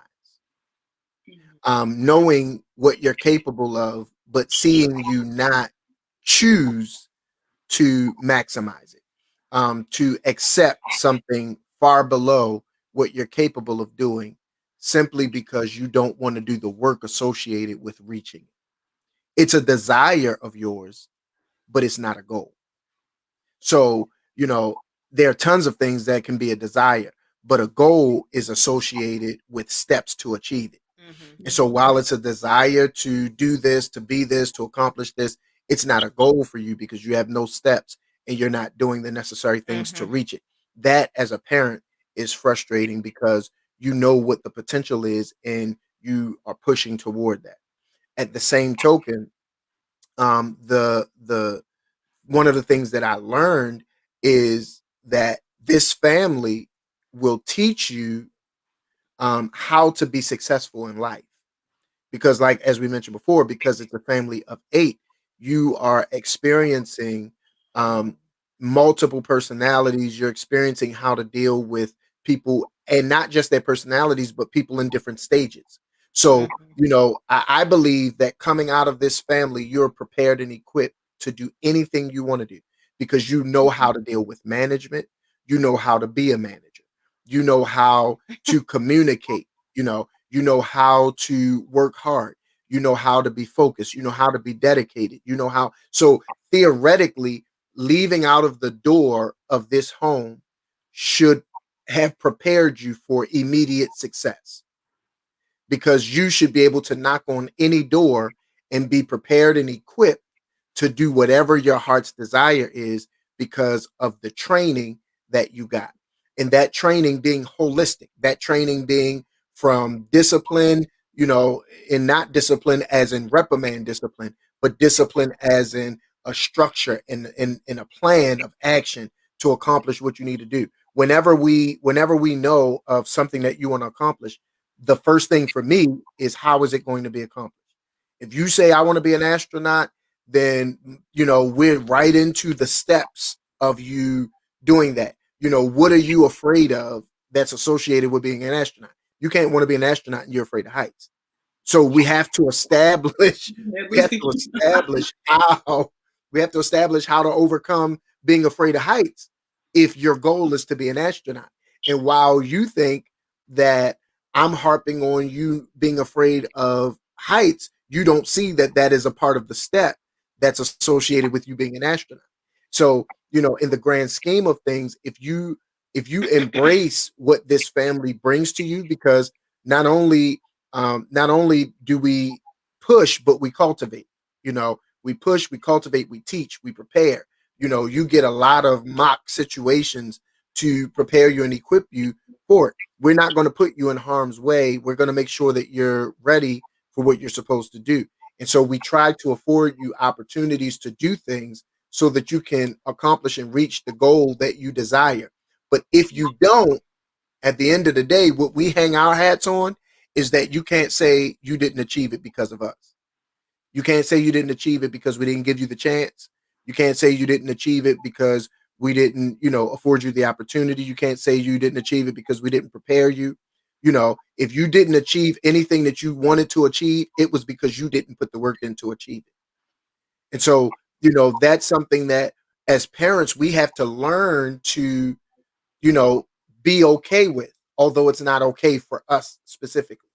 Speaker 1: knowing what you're capable of, but seeing you not choose to maximize it, to accept something far below what you're capable of doing, simply because you don't want to do the work associated with reaching it. It's a desire of yours, but it's not a goal. So, there are tons of things that can be a desire, but a goal is associated with steps to achieve it. And so while it's a desire to do this, to be this, to accomplish this, it's not a goal for you because you have no steps and you're not doing the necessary things to reach it. That, as a parent, is frustrating because you know what the potential is and you are pushing toward that. At the same token, the one of the things that I learned is that this family will teach you how to be successful in life, because, like, as we mentioned before, because it's a family of 8, you are experiencing um, multiple personalities. You're experiencing how to deal with people, and not just their personalities, but people in different stages. So, I believe that coming out of this family, you're prepared and equipped to do anything you want to do, because you know how to deal with management. You know how to be a manager. You know how to communicate. You know how to work hard. You know how to be focused. You know how to be dedicated. You know how. So theoretically, leaving out of the door of this home should have prepared you for immediate success, because you should be able to knock on any door and be prepared and equipped to do whatever your heart's desire is, because of the training that you got. And that training being holistic, that training being from discipline, and not discipline as in reprimand discipline, but discipline as in a structure and a plan of action to accomplish what you need to do. Whenever we know of something that you want to accomplish, the first thing for me is, how is it going to be accomplished? If you say I want to be an astronaut, then we're right into the steps of you doing that. What are you afraid of that's associated with being an astronaut? You can't want to be an astronaut and you're afraid of heights. So we have to establish we have to establish how we have to establish how to overcome being afraid of heights if your goal is to be an astronaut. And while you think that I'm harping on you being afraid of heights, you don't see that that is a part of the step that's associated with you being an astronaut. So, in the grand scheme of things, if you embrace what this family brings to you, because not only do we push, but we cultivate. We push, we cultivate, we teach, we prepare. You get a lot of mock situations to prepare you and equip you for it. We're not going to put you in harm's way. We're going to make sure that you're ready for what you're supposed to do. And so we try to afford you opportunities to do things so that you can accomplish and reach the goal that you desire. But if you don't, at the end of the day, what we hang our hats on is that you can't say you didn't achieve it because of us. You can't say you didn't achieve it because we didn't give you the chance. You can't say you didn't achieve it because we didn't, afford you the opportunity. You can't say you didn't achieve it because we didn't prepare you. If you didn't achieve anything that you wanted to achieve, it was because you didn't put the work in to achieve it. And so, that's something that, as parents, we have to learn to, you know, be okay with. although it's not okay for us specifically.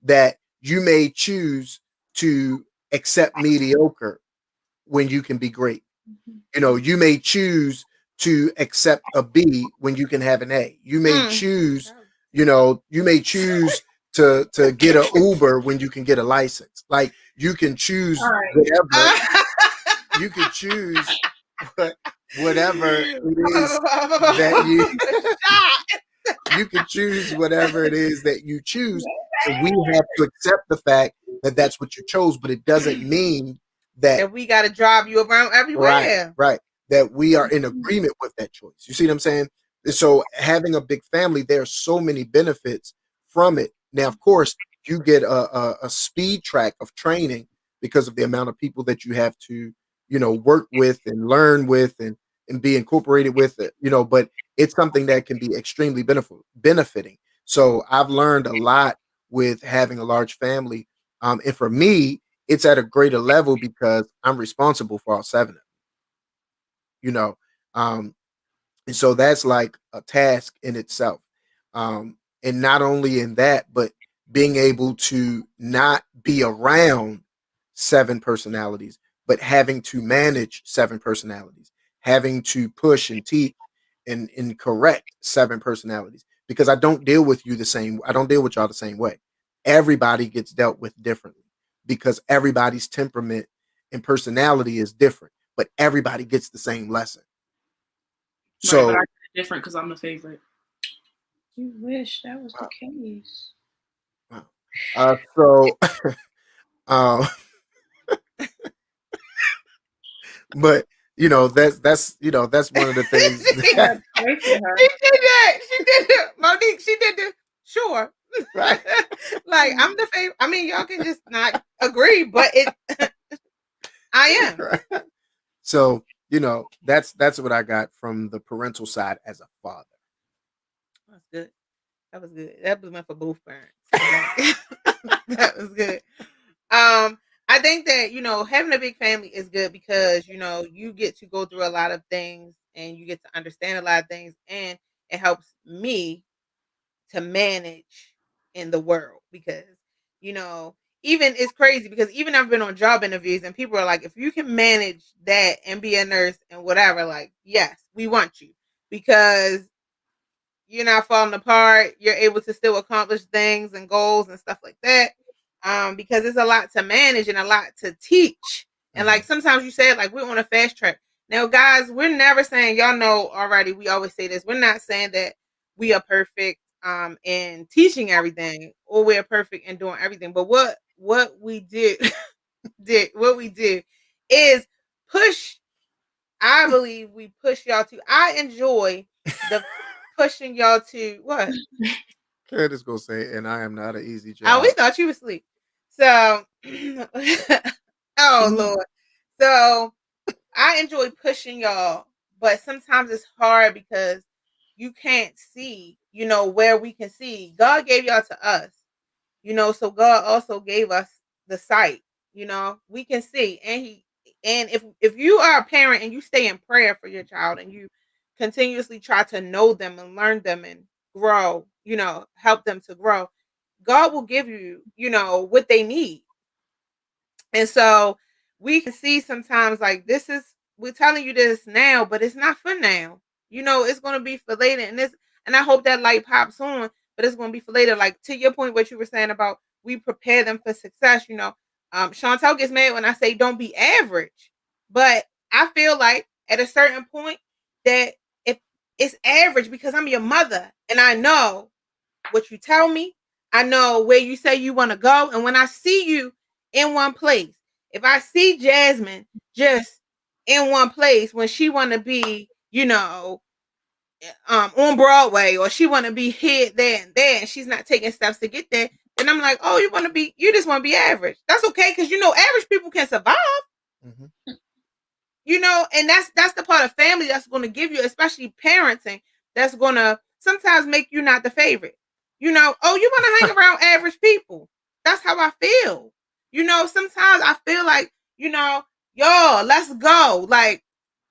Speaker 1: That you may choose to accept mediocre when you can be great. You know, you may choose to accept a B when you can have an A. You may choose, you may choose to get an Uber when you can get a license. Like you can choose whatever. You can choose whatever it is that you can choose whatever it is that you choose. And we have to accept the fact that that's what you chose, but it doesn't mean that
Speaker 3: we got to drive you around everywhere.
Speaker 1: Right. That we are in agreement with that choice. You see what I'm saying? So having a big family, there are so many benefits from it. Now, of course, you get a speed track of training because of the amount of people that you have to, work with and learn with and be incorporated with it, but it's something that can be extremely benefiting. So I've learned a lot with having a large family. And for me, it's at a greater level because I'm responsible for all seven of them, you know. Um, and so that's like a task in itself. And not only in that, but being able to not be around seven personalities, but having to manage seven personalities, having to push and teach and correct seven personalities. Because I don't deal with you the same, I don't deal with y'all the same way. Everybody gets dealt with differently because everybody's temperament and personality is different, but everybody gets the same lesson. So
Speaker 4: but I get it different because I'm the favorite.
Speaker 2: You wish that was the case.
Speaker 1: so but that's one of the things
Speaker 3: she did that. Monique, she did the sure.
Speaker 1: Right.
Speaker 3: Like I'm the favorite. I mean, y'all can just not agree, but it I am.
Speaker 1: Right. So, that's what I got from the parental side as a father.
Speaker 3: That's good. That was good. That was meant for both parents. That was good. I think that, having a big family is good because, you get to go through a lot of things and you get to understand a lot of things, and it helps me to manage in the world because, even it's crazy because even I've been on job interviews and people are like, if you can manage that and be a nurse and whatever, like, yes, we want you because you're not falling apart. You're able to still accomplish things and goals and stuff like that. Because it's a lot to manage and a lot to teach. And like sometimes you say it like we're on a fast track. Now, guys, we're never saying, y'all know already, we always say this. We're not saying that we are perfect in teaching everything or we're perfect in doing everything. But what we do what we do is push. I believe we push y'all to. I enjoy the pushing y'all to what?
Speaker 1: Candace gonna say, and I am not an easy
Speaker 3: Oh, we
Speaker 1: job.
Speaker 3: thought you was asleep. So, oh Lord. So I enjoy pushing y'all, but sometimes it's hard because you can't see, where we can see. God gave y'all to us, so God also gave us the sight, we can see. And if you are a parent and you stay in prayer for your child and you continuously try to know them and learn them and grow, help them to grow, God will give you, what they need. And so we can see sometimes like we're telling you this now, but it's not for now. It's gonna be for later. And I hope that light pops on, but it's gonna be for later. Like to your point, what you were saying about we prepare them for success, Chantel gets mad when I say don't be average. But I feel like at a certain point that if it's average because I'm your mother and I know what you tell me, I know where you say you want to go. And when I see you in one place, if I see Jasmine just in one place when she want to be, on Broadway or she want to be here, there, and there, and she's not taking steps to get there, then I'm like, oh, you just want to be average. That's okay because average people can survive. Mm-hmm. And that's the part of family that's going to give you, especially parenting, that's going to sometimes make you not the favorite. You want to hang around average people. That's how I feel. Sometimes I feel like, y'all, let's go. Like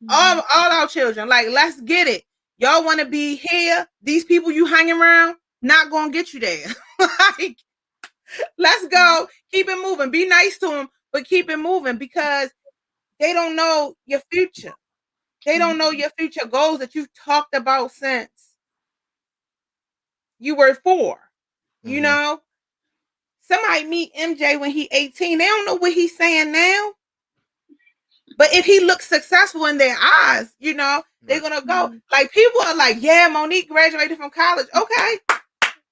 Speaker 3: all our children, like, let's get it. Y'all want to be here. These people you hang around, not gonna get you there. Like, let's go, keep it moving. Be nice to them, but keep it moving because they don't know your future. They don't know your future goals that you've talked about since you were 4. You
Speaker 1: Mhm.
Speaker 3: know, somebody meet MJ when he 18. They don't know what he's saying now. But if he looks successful in their eyes, you know, they're
Speaker 1: Right.
Speaker 3: gonna go. Like people are like, yeah, Monique graduated from college. Okay,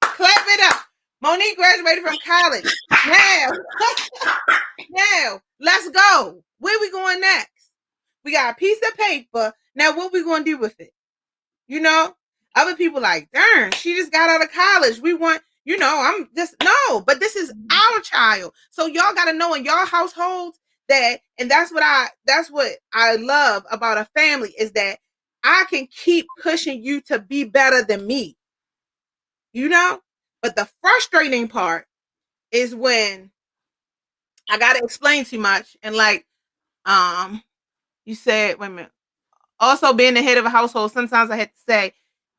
Speaker 3: clap it up. Monique graduated from college. Now, now, let's go. Where we going next? We got a piece of paper. Now, what we gonna do with it? You know, other people like, darn, she just got out of college. We want, you know, I'm just no, but this is our child. So y'all gotta know in your households that, and that's what I love about a family is that I can keep pushing you to be better than me. You know? But the frustrating part is when I gotta explain too much. And like, you said, wait a minute. Also, being the head of a household, sometimes I had to say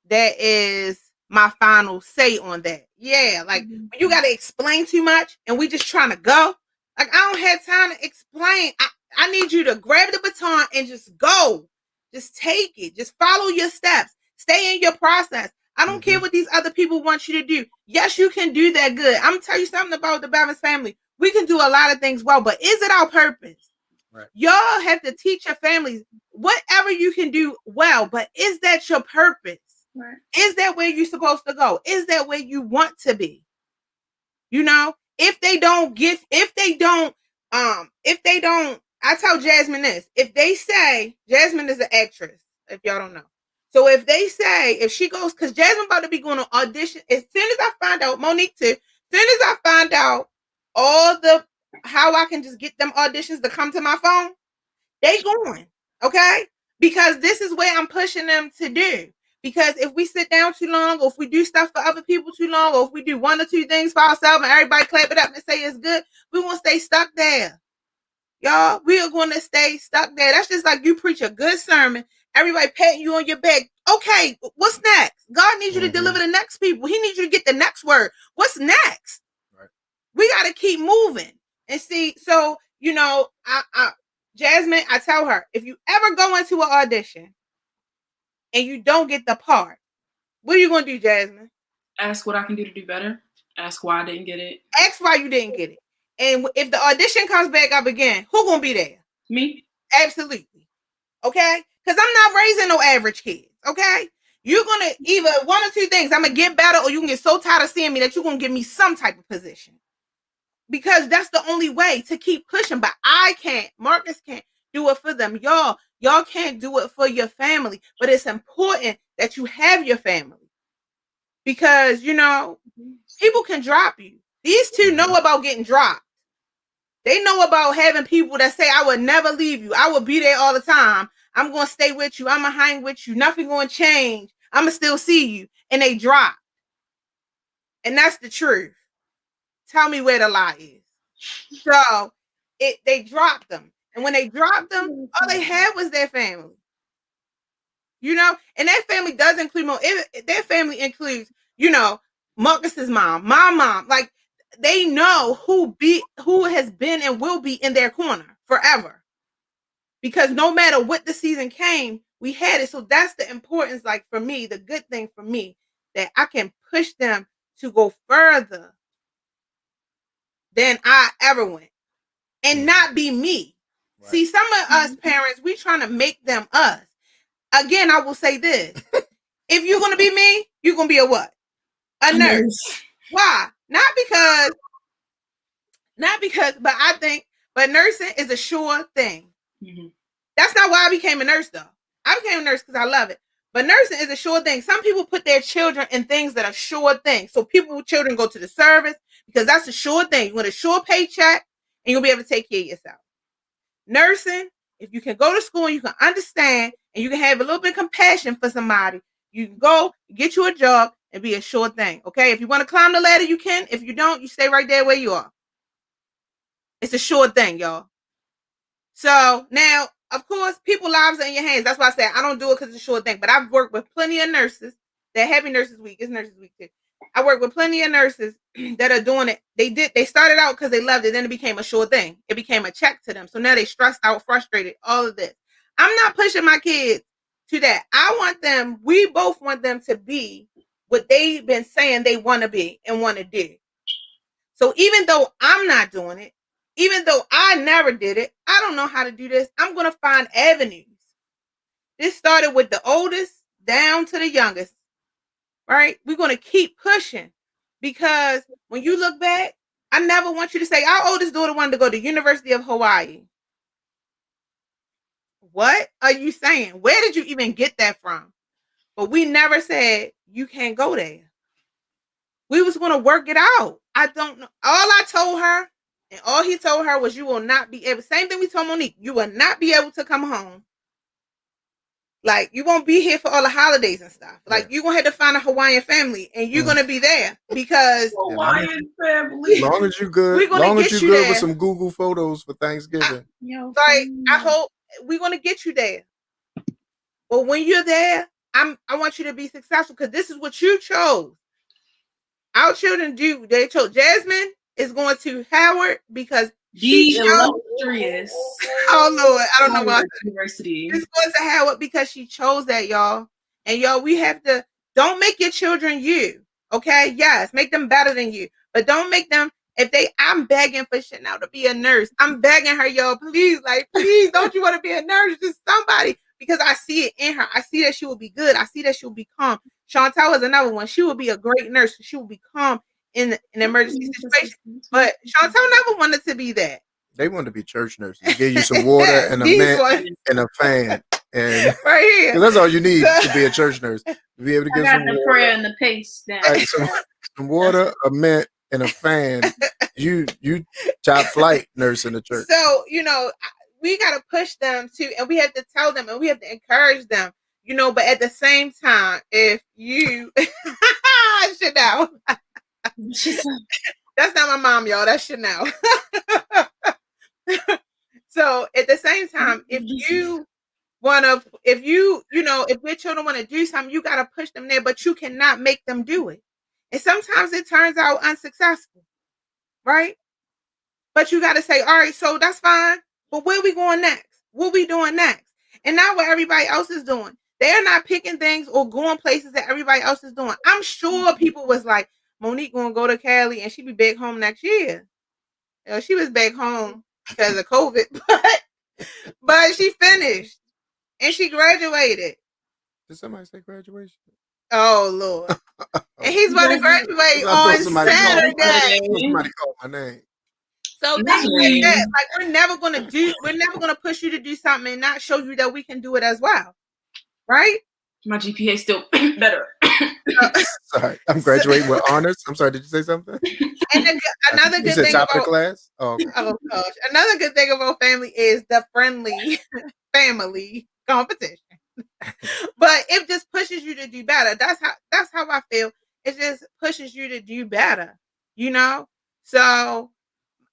Speaker 3: that is my final say on that. Yeah, like when you got to explain too much and we just trying to go. Like I don't have time to explain. I need you to grab the baton and just go. Just take it. Just follow your steps. Stay in your process. I don't care what these other people want you to do. Yes, you can do that good. I'm gonna tell you something about the Bevins family. We can do a lot of things well, but is it our purpose?
Speaker 1: Right.
Speaker 3: Y'all have to teach your families whatever you can do well, but is that your purpose?
Speaker 2: Right.
Speaker 3: Is that where you're supposed to go? Is that where you want to be? You know, if they don't, I tell Jasmine this. If they say Jasmine is an actress, if y'all don't know. So if they say, if she goes, because Jasmine about to be going to audition, as soon as I find out, Monique too, as soon as I find out how I can just get them auditions to come to my phone, they going, okay? Because this is what I'm pushing them to do. Because if we sit down too long, or if we do stuff for other people too long, or if we do 1 or 2 things for ourselves and everybody clap it up and say it's good, we won't stay stuck there. Y'all, we are going to stay stuck there. That's just like you preach a good sermon, everybody patting you on your back. Okay, what's next? God needs you to deliver the next people. He needs you to get the next word. What's next?
Speaker 1: Right.
Speaker 3: We got to keep moving. And see, so, you know, Jasmine, I tell her, if you ever go into an audition and you don't get the part, what are you going to do, Jasmine?
Speaker 4: Ask what I can do to do better. Ask why I didn't get it.
Speaker 3: Ask why you didn't get it. And if the audition comes back up again, who going to be there?
Speaker 4: Me.
Speaker 3: Absolutely. Okay? Because I'm not raising no average kids. Okay? You're going to either 1 or 2 things. I'm going to get better, or you can get so tired of seeing me that you're going to give me some type of position. Because that's the only way to keep pushing. But I can't. Marcus can't do it for them. Y'all can't do it for your family. But it's important that you have your family. Because, you know, people can drop you. These 2 know about getting dropped. They know about having people that say, I would never leave you. I will be there all the time. I'm going to stay with you. I'm going to hang with you. Nothing going to change. I'm going to still see you. And they drop. And that's the truth. Tell me where the lie is. So they dropped them. And when they dropped them, all they had was their family. You know, and that family does include more. Their family includes, you know, Marcus's mom, my mom. Like they know who has been and will be in their corner forever. Because no matter what the season came, we had it. So that's the importance, like for me, the good thing for me, that I can push them to go further than I ever went. And not be me. Right. See, some of us parents, we trying to make them us. Again, I will say this. If you're going to be me, you're going to be a what? A nurse. Why? Not because, but nursing is a sure thing. Mm-hmm. That's not why I became a nurse, though. I became a nurse because I love it. But nursing is a sure thing. Some people put their children in things that are sure things. So people with children go to the service because that's a sure thing. You want a sure paycheck and you'll be able to take care of yourself. Nursing, if you can go to school and you can understand and you can have a little bit of compassion for somebody, you can go get you a job and be a sure thing. Okay. If you want to climb the ladder, you can. If you don't, you stay right there where you are. It's a sure thing, y'all. So now, of course, people's lives are in your hands. That's why I said I don't do it because it's a sure thing. But I've worked with plenty of nurses. That Happy Nurses Week. It's Nurses Week too. I work with plenty of nurses that are doing it. They started out because they loved it, then it became a sure thing. It became a check to them. So now they stressed out, frustrated, all of this. I'm not pushing my kids to that. I want them, we both want them to be what they've been saying they want to be and want to do. So even though I'm not doing it, even though I never did it, I don't know how to do this. I'm going to find avenues. This started with the oldest down to the youngest, right? We're going to keep pushing because when you look back, I never want you to say, our oldest daughter wanted to go to University of Hawaii. What are you saying? Where did you even get that from? But we never said, you can't go there. We was going to work it out. I don't know. All I told her and all he told her was, you will not be able, same thing we told Monique, you will not be able to come home. Like, you won't be here for all the holidays and stuff. Like, you're going to have to find a Hawaiian family and you're going to be there because
Speaker 4: Hawaiian family.
Speaker 1: As long as you good,
Speaker 3: we're going to get you there
Speaker 1: with some Google photos for Thanksgiving.
Speaker 3: I hope we're going to get you there. But when you're there, I want you to be successful because this is what you chose. Our children do. They chose. Jasmine is going to Howard because
Speaker 4: she illustrious.
Speaker 3: Oh Lord, I don't know why.
Speaker 4: University.
Speaker 3: She's going to Howard because she chose that, y'all. And y'all, we have to. Don't make your children you. Okay, yes, make them better than you, but don't make them. I'm begging for Chanel to be a nurse. I'm begging her, y'all, please, don't you want to be a nurse? Just somebody, because I see it in her. I see that she will be good. I see that she will be calm. Chantel is another one. She will be a great nurse. She will be calm in an emergency situation. But Chantel never wanted to be that.
Speaker 1: They wanted to be church nurses. Give you some water and a mint and a fan. And
Speaker 3: right here.
Speaker 1: That's all you need to be a church nurse. To be able to get some
Speaker 2: the prayer and the pace.
Speaker 1: Right, some water, a mint, and a fan. You top flight nurse in the church.
Speaker 3: So, we got to push them too, and we have to tell them and we have to encourage them, but at the same time, if you Chanel. That's not my mom, y'all. That's Chanel. So at the same time, if your children want to do something, you got to push them there, but you cannot make them do it. And sometimes it turns out unsuccessful, right? But you got to say, all right, so that's fine. But where are we going next? What we doing next? And not what everybody else is doing. They're not picking things or going places that everybody else is doing. I'm sure people was like, Monique gonna go to Cali and she be back home next year. She was back home because of COVID, but she finished and she graduated.
Speaker 1: Did somebody say graduation?
Speaker 3: Oh Lord! And he's about to graduate on Saturday.
Speaker 1: Somebody called my name.
Speaker 3: So things like that, like we're never gonna push you to do something and not show you that we can do it as well, right?
Speaker 4: My GPA is still better.
Speaker 1: Sorry, I'm graduating with honors. I'm sorry, did you say something?
Speaker 3: And another good thing
Speaker 1: top of the class. Oh, okay.
Speaker 3: Oh gosh, another good thing about family is the friendly family competition. But it just pushes you to do better. That's how I feel. It just pushes you to do better, So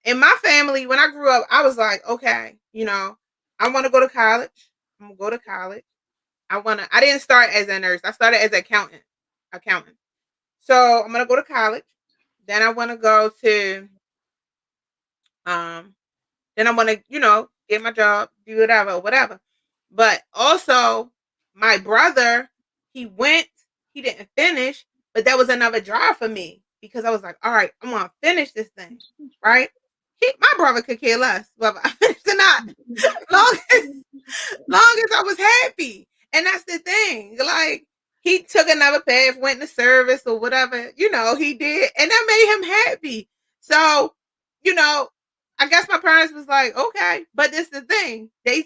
Speaker 3: in my family, when I grew up, I was like, okay, I want to go to college. I'm gonna go to college. I didn't start as a nurse. I started as an accountant. So I'm gonna go to college. Then I want to go to then I want to, get my job, do whatever. But also my brother, he didn't finish, but that was another drive for me because I was like, all right, I'm gonna finish this thing, right? My brother could care less whether I finished or not. long as I was happy. And that's the thing. Like, he took another path, went to service or whatever, he did. And that made him happy. So, I guess my parents was like, okay. But this is the thing. They,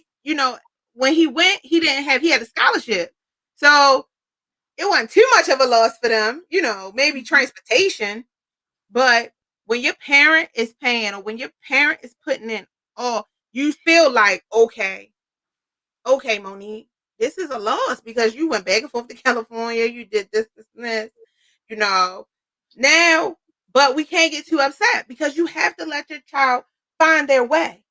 Speaker 3: when he went, he had a scholarship. So it wasn't too much of a loss for them, maybe transportation. But when your parent is paying or when your parent is putting in all, you feel like, okay, Monique, this is a loss because you went back and forth to California. You did this, and this, Now, but we can't get too upset because you have to let your child find their way.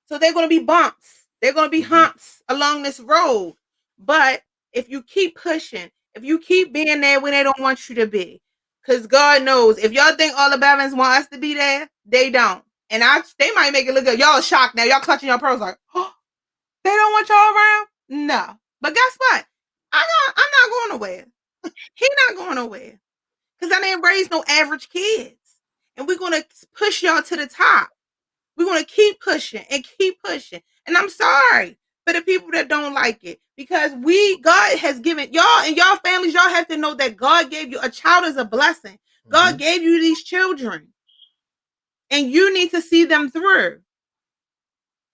Speaker 3: So they're going to be bumps. They're going to be humps along this road. But if you keep pushing, if you keep being there when they don't want you to be, Because God knows if y'all think all the Bevins want us to be there, they don't. And they might make it look good. Y'all shocked now. Y'all clutching your pearls like, oh, they don't want y'all around? No. But guess what? I'm not going nowhere. He not going nowhere. Because I didn't raise no average kids. And we're going to push y'all to the top. We're going to keep pushing and keep pushing. And I'm sorry for the people that don't like it. Because God has given y'all and y'all families, y'all have to know that God gave you a child is a blessing. God gave you these children. And you need to see them through.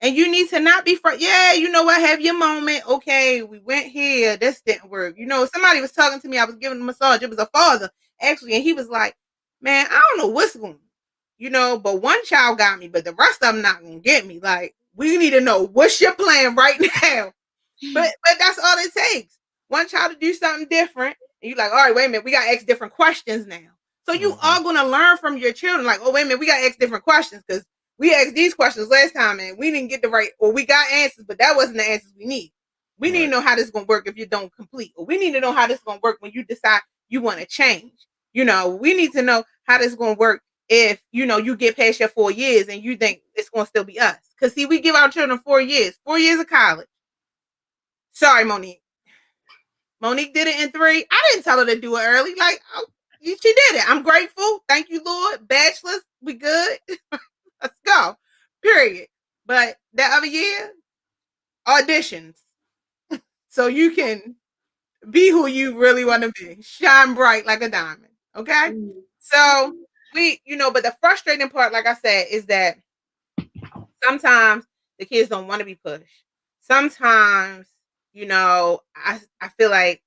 Speaker 3: And you need to not be yeah, you know what, have your moment. Okay, we went here. This didn't work. You know, somebody was talking to me. I was giving a massage. It was a father, actually. And he was like, man, I don't know what's going on. You know, but one child got me, but the rest of them not going to get me. Like, we need to know what's your plan right now. But that's all it takes. One child to do something different. And you're like, all right, wait a minute. We got to ask different questions now. So you are going to learn from your children. Like, oh, wait a minute. We got to ask different questions because we asked these questions last time and we didn't get the right, or we got answers, but that wasn't the answers we need. We need to know how this is going to work if you don't complete. Or we need to know how this is going to work when you decide you want to change. You know, we need to know how this is going to work if, you know, you get past your 4 years and you think it's going to still be us. Because, see, we give our children 4 years of college. Sorry, Monique. Monique did it in 3. I didn't tell her to do it early. Like, she did it. I'm grateful. Thank you, Lord. Bachelor's, we good. Let's go. Period. But that other year, auditions. So you can be who you really want to be. Shine bright like a diamond. Okay? So we, you know, but the frustrating part, like I said, is that sometimes the kids don't want to be pushed. Sometimes, you know, I feel like,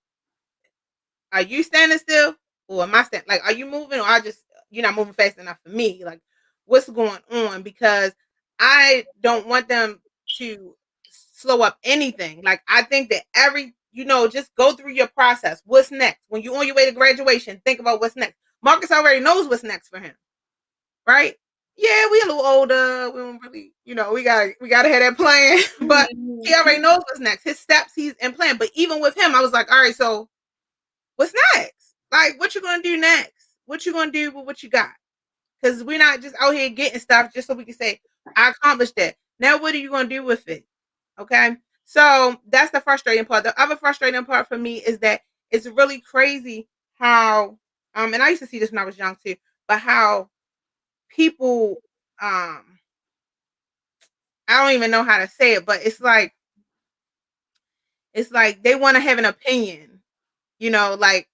Speaker 3: are you standing still or am I standing? Like, are you moving or you're not moving fast enough for me? Like, what's going on? Because I don't want them to slow up anything. Like, I think that just go through your process. What's next? When you're on your way to graduation, think about what's next. Marcus already knows what's next for him, right? Yeah, we a little older. We don't really, we gotta have that plan. But he already knows what's next. His steps, he's in plan. But even with him, I was like, all right, so what's next? Like, what you gonna do next? What you gonna do with what you got? Because we're not just out here getting stuff just so we can say, I accomplished that. Now, what are you gonna do with it? Okay. So that's the frustrating part. The other frustrating part for me is that it's really crazy how, and I used to see this when I was young too, but how people, I don't even know how to say it, but it's like they want to have an opinion, like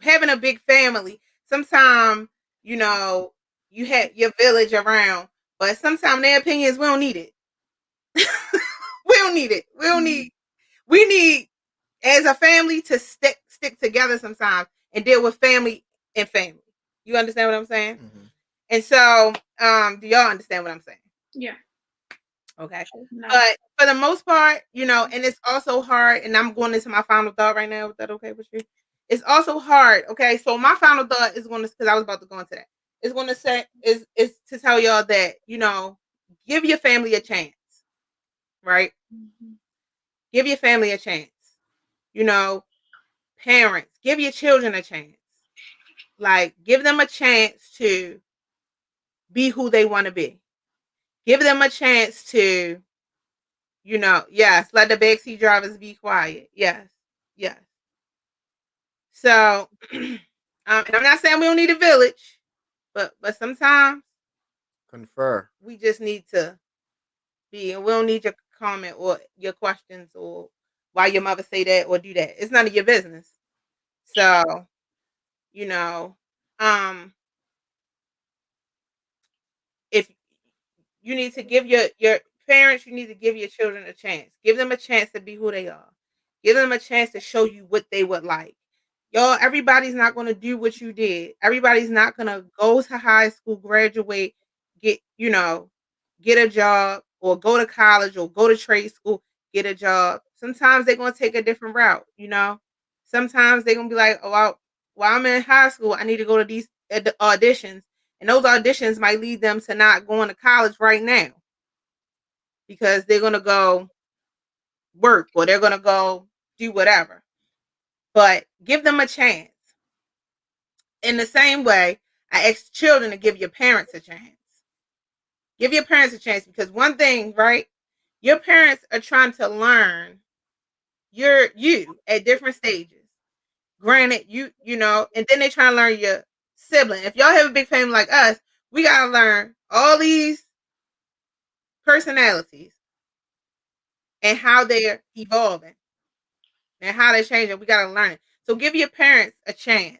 Speaker 3: having a big family. Sometimes, you have your village around, but sometimes their opinion is we don't need it. We don't need it. We need as a family to stick together sometimes and deal with family and family. You understand what I'm saying? And so, do y'all understand what I'm saying?
Speaker 2: Yeah.
Speaker 3: Okay. No. But for the most part, and it's also hard, and I'm going into my final thought right now. Is that okay with you? It's also hard. Okay. So my final thought is because I was about to go into that. It's going to say is to tell y'all that, give your family a chance. Right? Give your family a chance. Parents, give your children a chance. Like, give them a chance to be who they want to be. Give them a chance to, yes, let the backseat drivers be quiet. Yes. So, and I'm not saying we don't need a village, but sometimes
Speaker 1: confer.
Speaker 3: We just need to be, and we don't need your comment or your questions or why your mother say that or do that. It's none of your business. So, if you need to give your parents, you need to give your children a chance. Give them a chance to be who they are. Give them a chance to show you what they would like. Y'all, everybody's not going to do what you did. Everybody's not going to go to high school, graduate, get a job, or go to college, or go to trade school, get a job. Sometimes they're going to take a different route, Sometimes they're going to be like, oh, while I'm in high school, I need to go to these auditions. And those auditions might lead them to not going to college right now because they're going to go work or they're going to go do whatever. But give them a chance. in the same way, I ask children to give your parents a chance. Give your parents a chance, because one thing, right? Your parents are trying to learn you at different stages. Granted, you know, and then they try to learn your sibling. If y'all have a big family like us, we gotta learn all these personalities and how they're evolving and how they're changing. We gotta learn it. So give your parents a chance.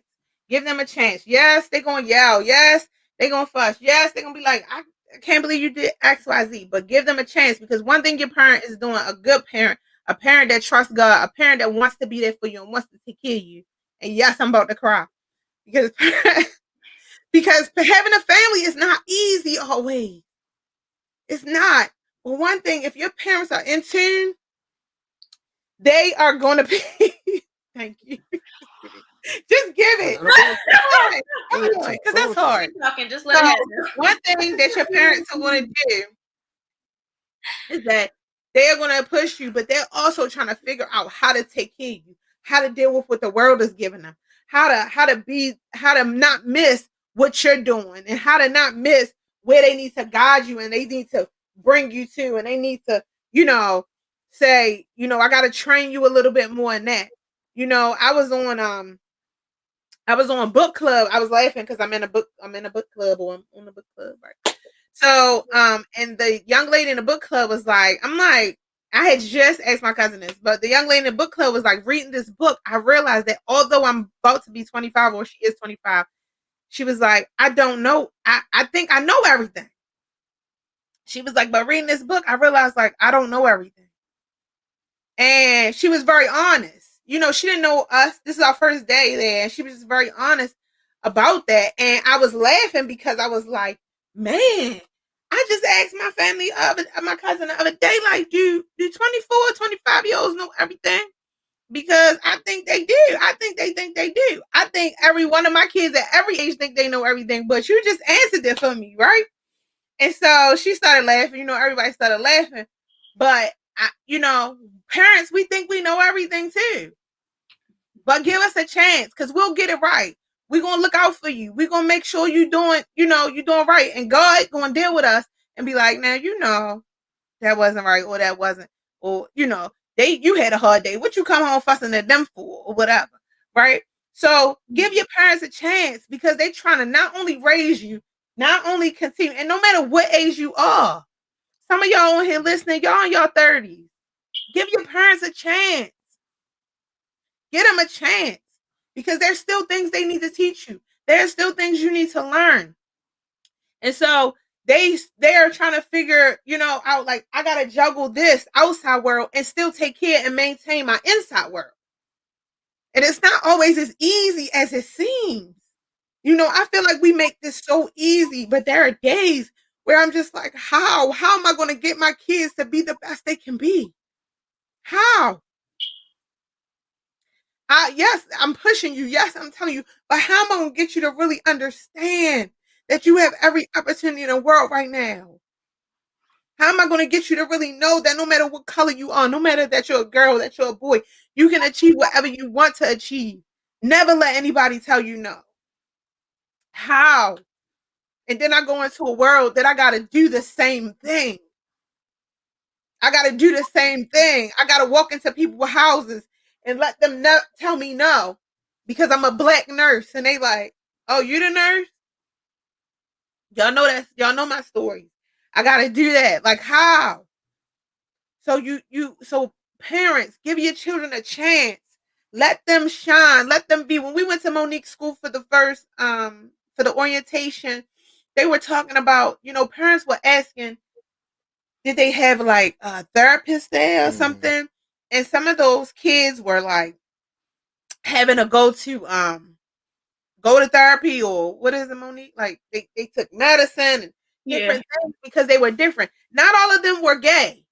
Speaker 3: Give them a chance. Yes, they're gonna yell. Yes, they're gonna fuss. Yes, they're gonna be like, I can't believe you did XYZ. But give them a chance, because one thing your parent is doing, a good parent, a parent that trusts God, a parent that wants to be there for you and wants to take care of you. And yes, I'm about to cry. Because because having a family is not easy always. It's not. But one thing, if your parents are in tune, they are going to be. Thank you. Just give it. Come on, because that's hard.
Speaker 2: Talking, just let it happen.
Speaker 3: One thing that your parents are going to do is that they are going to push you, but they're also trying to figure out how to take care of you, how to deal with what the world is giving them, how to not miss what you're doing, and how to not miss where they need to guide you and they need to bring you to, and they need to, you know, say, you know, I got to train you a little bit more in that. You know, I was on book club. I was laughing because I'm in a book club, or I'm on a book club, right? So, and the young lady in the book club was like, I had just asked my cousin this, but the young lady in the book club was like, reading this book, I realized that although I'm about to be 25, or she is 25, she was like, I don't know. I think I know everything. She was like, but reading this book, I realized like I don't know everything. And she was very honest. You know, she didn't know us. This is our first day there. And she was just very honest about that. And I was laughing because I was like, man, I just asked my family, my cousin the other day, like, do 24, 25-year-olds know everything? Because I think they do. I think they do. I think every one of my kids at every age think they know everything, but you just answered it for me, right? And so she started laughing. You know, everybody started laughing. But, you know, parents, we think we know everything too. But give us a chance, because we'll get it right. We're going to look out for you. We're going to make sure you're doing right. And God going to deal with us and be like, now, you know, that wasn't right, or that wasn't, or, you know, you had a hard day. What you come home fussing at them for, or whatever, right? So give your parents a chance, because they're trying to not only raise you, not only continue, and no matter what age you are. Some of y'all on here listening, y'all in your 30s. Give your parents a chance. Get them a chance, because there's still things they need to teach you. There's still things you need to learn. And so they are trying to figure, you know, out, like, I got to juggle this outside world and still take care and maintain my inside world. And it's not always as easy as it seems. You know, I feel like we make this so easy, but there are days where I'm just like, how am I going to get my kids to be the best they can be? How? Yes, I'm pushing you. Yes, I'm telling you. But how am I going to get you to really understand that you have every opportunity in the world right now? How am I going to get you to really know that no matter what color you are, no matter that you're a girl, that you're a boy, you can achieve whatever you want to achieve. Never let anybody tell you no. How? And then I go into a world that I got to do the same thing. I got to do the same thing. I got to walk into people's houses and let them tell me no, because I'm a black nurse. And they like, oh, you the nurse? Y'all know that. Y'all know my story. I got to do that. Like, how? So so parents, give your children a chance. Let them shine. Let them be. When we went to Monique's school for the first, for the orientation, they were talking about, you know, parents were asking, did they have like a therapist there or something? And some of those kids were like having to go to therapy, or what is it, Monique? Like they took medicine and different things because they were different. Not all of them were gay.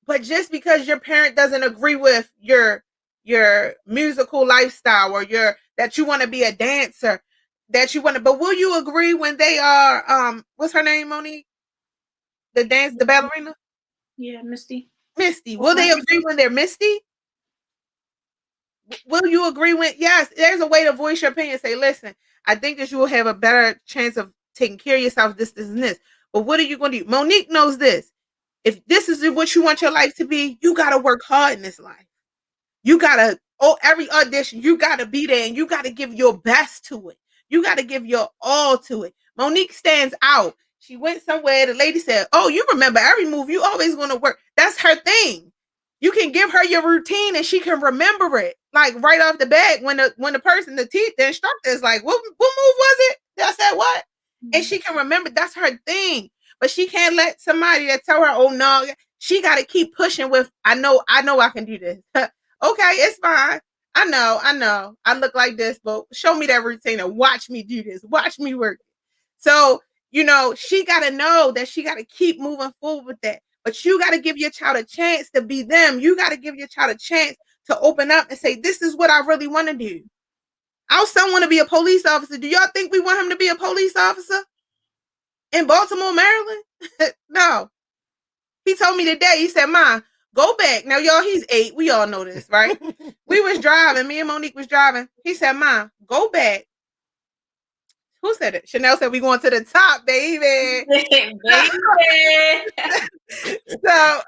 Speaker 3: But just because your parent doesn't agree with your musical lifestyle, or that you want to be a dancer, but will you agree when they are what's her name, Monique? The ballerina?
Speaker 2: Yeah, Misty.
Speaker 3: Misty. Will they agree when they're Misty? Will you agree with? Yes, there's a way to voice your opinion. Say, listen, I think that you will have a better chance of taking care of yourself. This, and this. But what are you going to do? Monique knows this. If this is what you want your life to be, you got to work hard in this life. You got to, every audition, you got to be there and you got to give your best to it. You got to give your all to it. Monique stands out. She went somewhere. The lady said, oh, you remember every move. You always going to work. That's her thing. You can give her your routine and she can remember it. Like right off the bat, when the person, the instructor is like, what move was it? I said, what? And she can remember. That's her thing. But she can't let somebody that tell her, oh no, she got to keep pushing with, I know I can do this. Okay, it's fine. I know. I look like this, but show me that routine and watch me do this. Watch me work. So, she got to know that she got to keep moving forward with that. But you got to give your child a chance to be them. You got to give your child a chance to open up and say, this is what I really want to do. Our son want to be a police officer. Do y'all think we want him to be a police officer in Baltimore, Maryland? No. He told me today, he said, Ma, go back. Now, y'all, he's 8. We all know this, right? We was driving. Me and Monique was driving. He said, Ma, go back. Who said it? Chanel said, we going to the top, baby. So,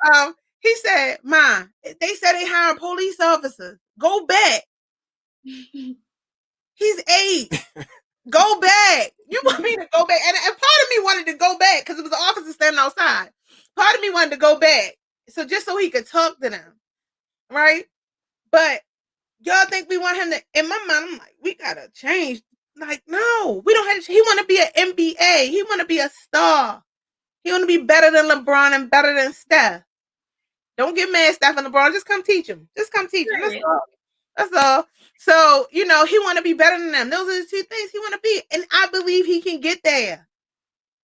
Speaker 3: he said, Ma, they said they hiring police officers. Go back. He's 8. Go back. You want me to go back? And part of me wanted to go back because it was an officer standing outside. Part of me wanted to go back. So just so he could talk to them. Right? But y'all think we want him to, in my mind, I'm like, we gotta change. Like, no, we don't have to. He want to be an NBA. He want to be a star. He want to be better than LeBron and better than Steph. Don't get mad, Steph and LeBron. Just come teach him. Just come teach him. That's all. That's all. So, he want to be better than them. Those are the 2 things he want to be. And I believe he can get there.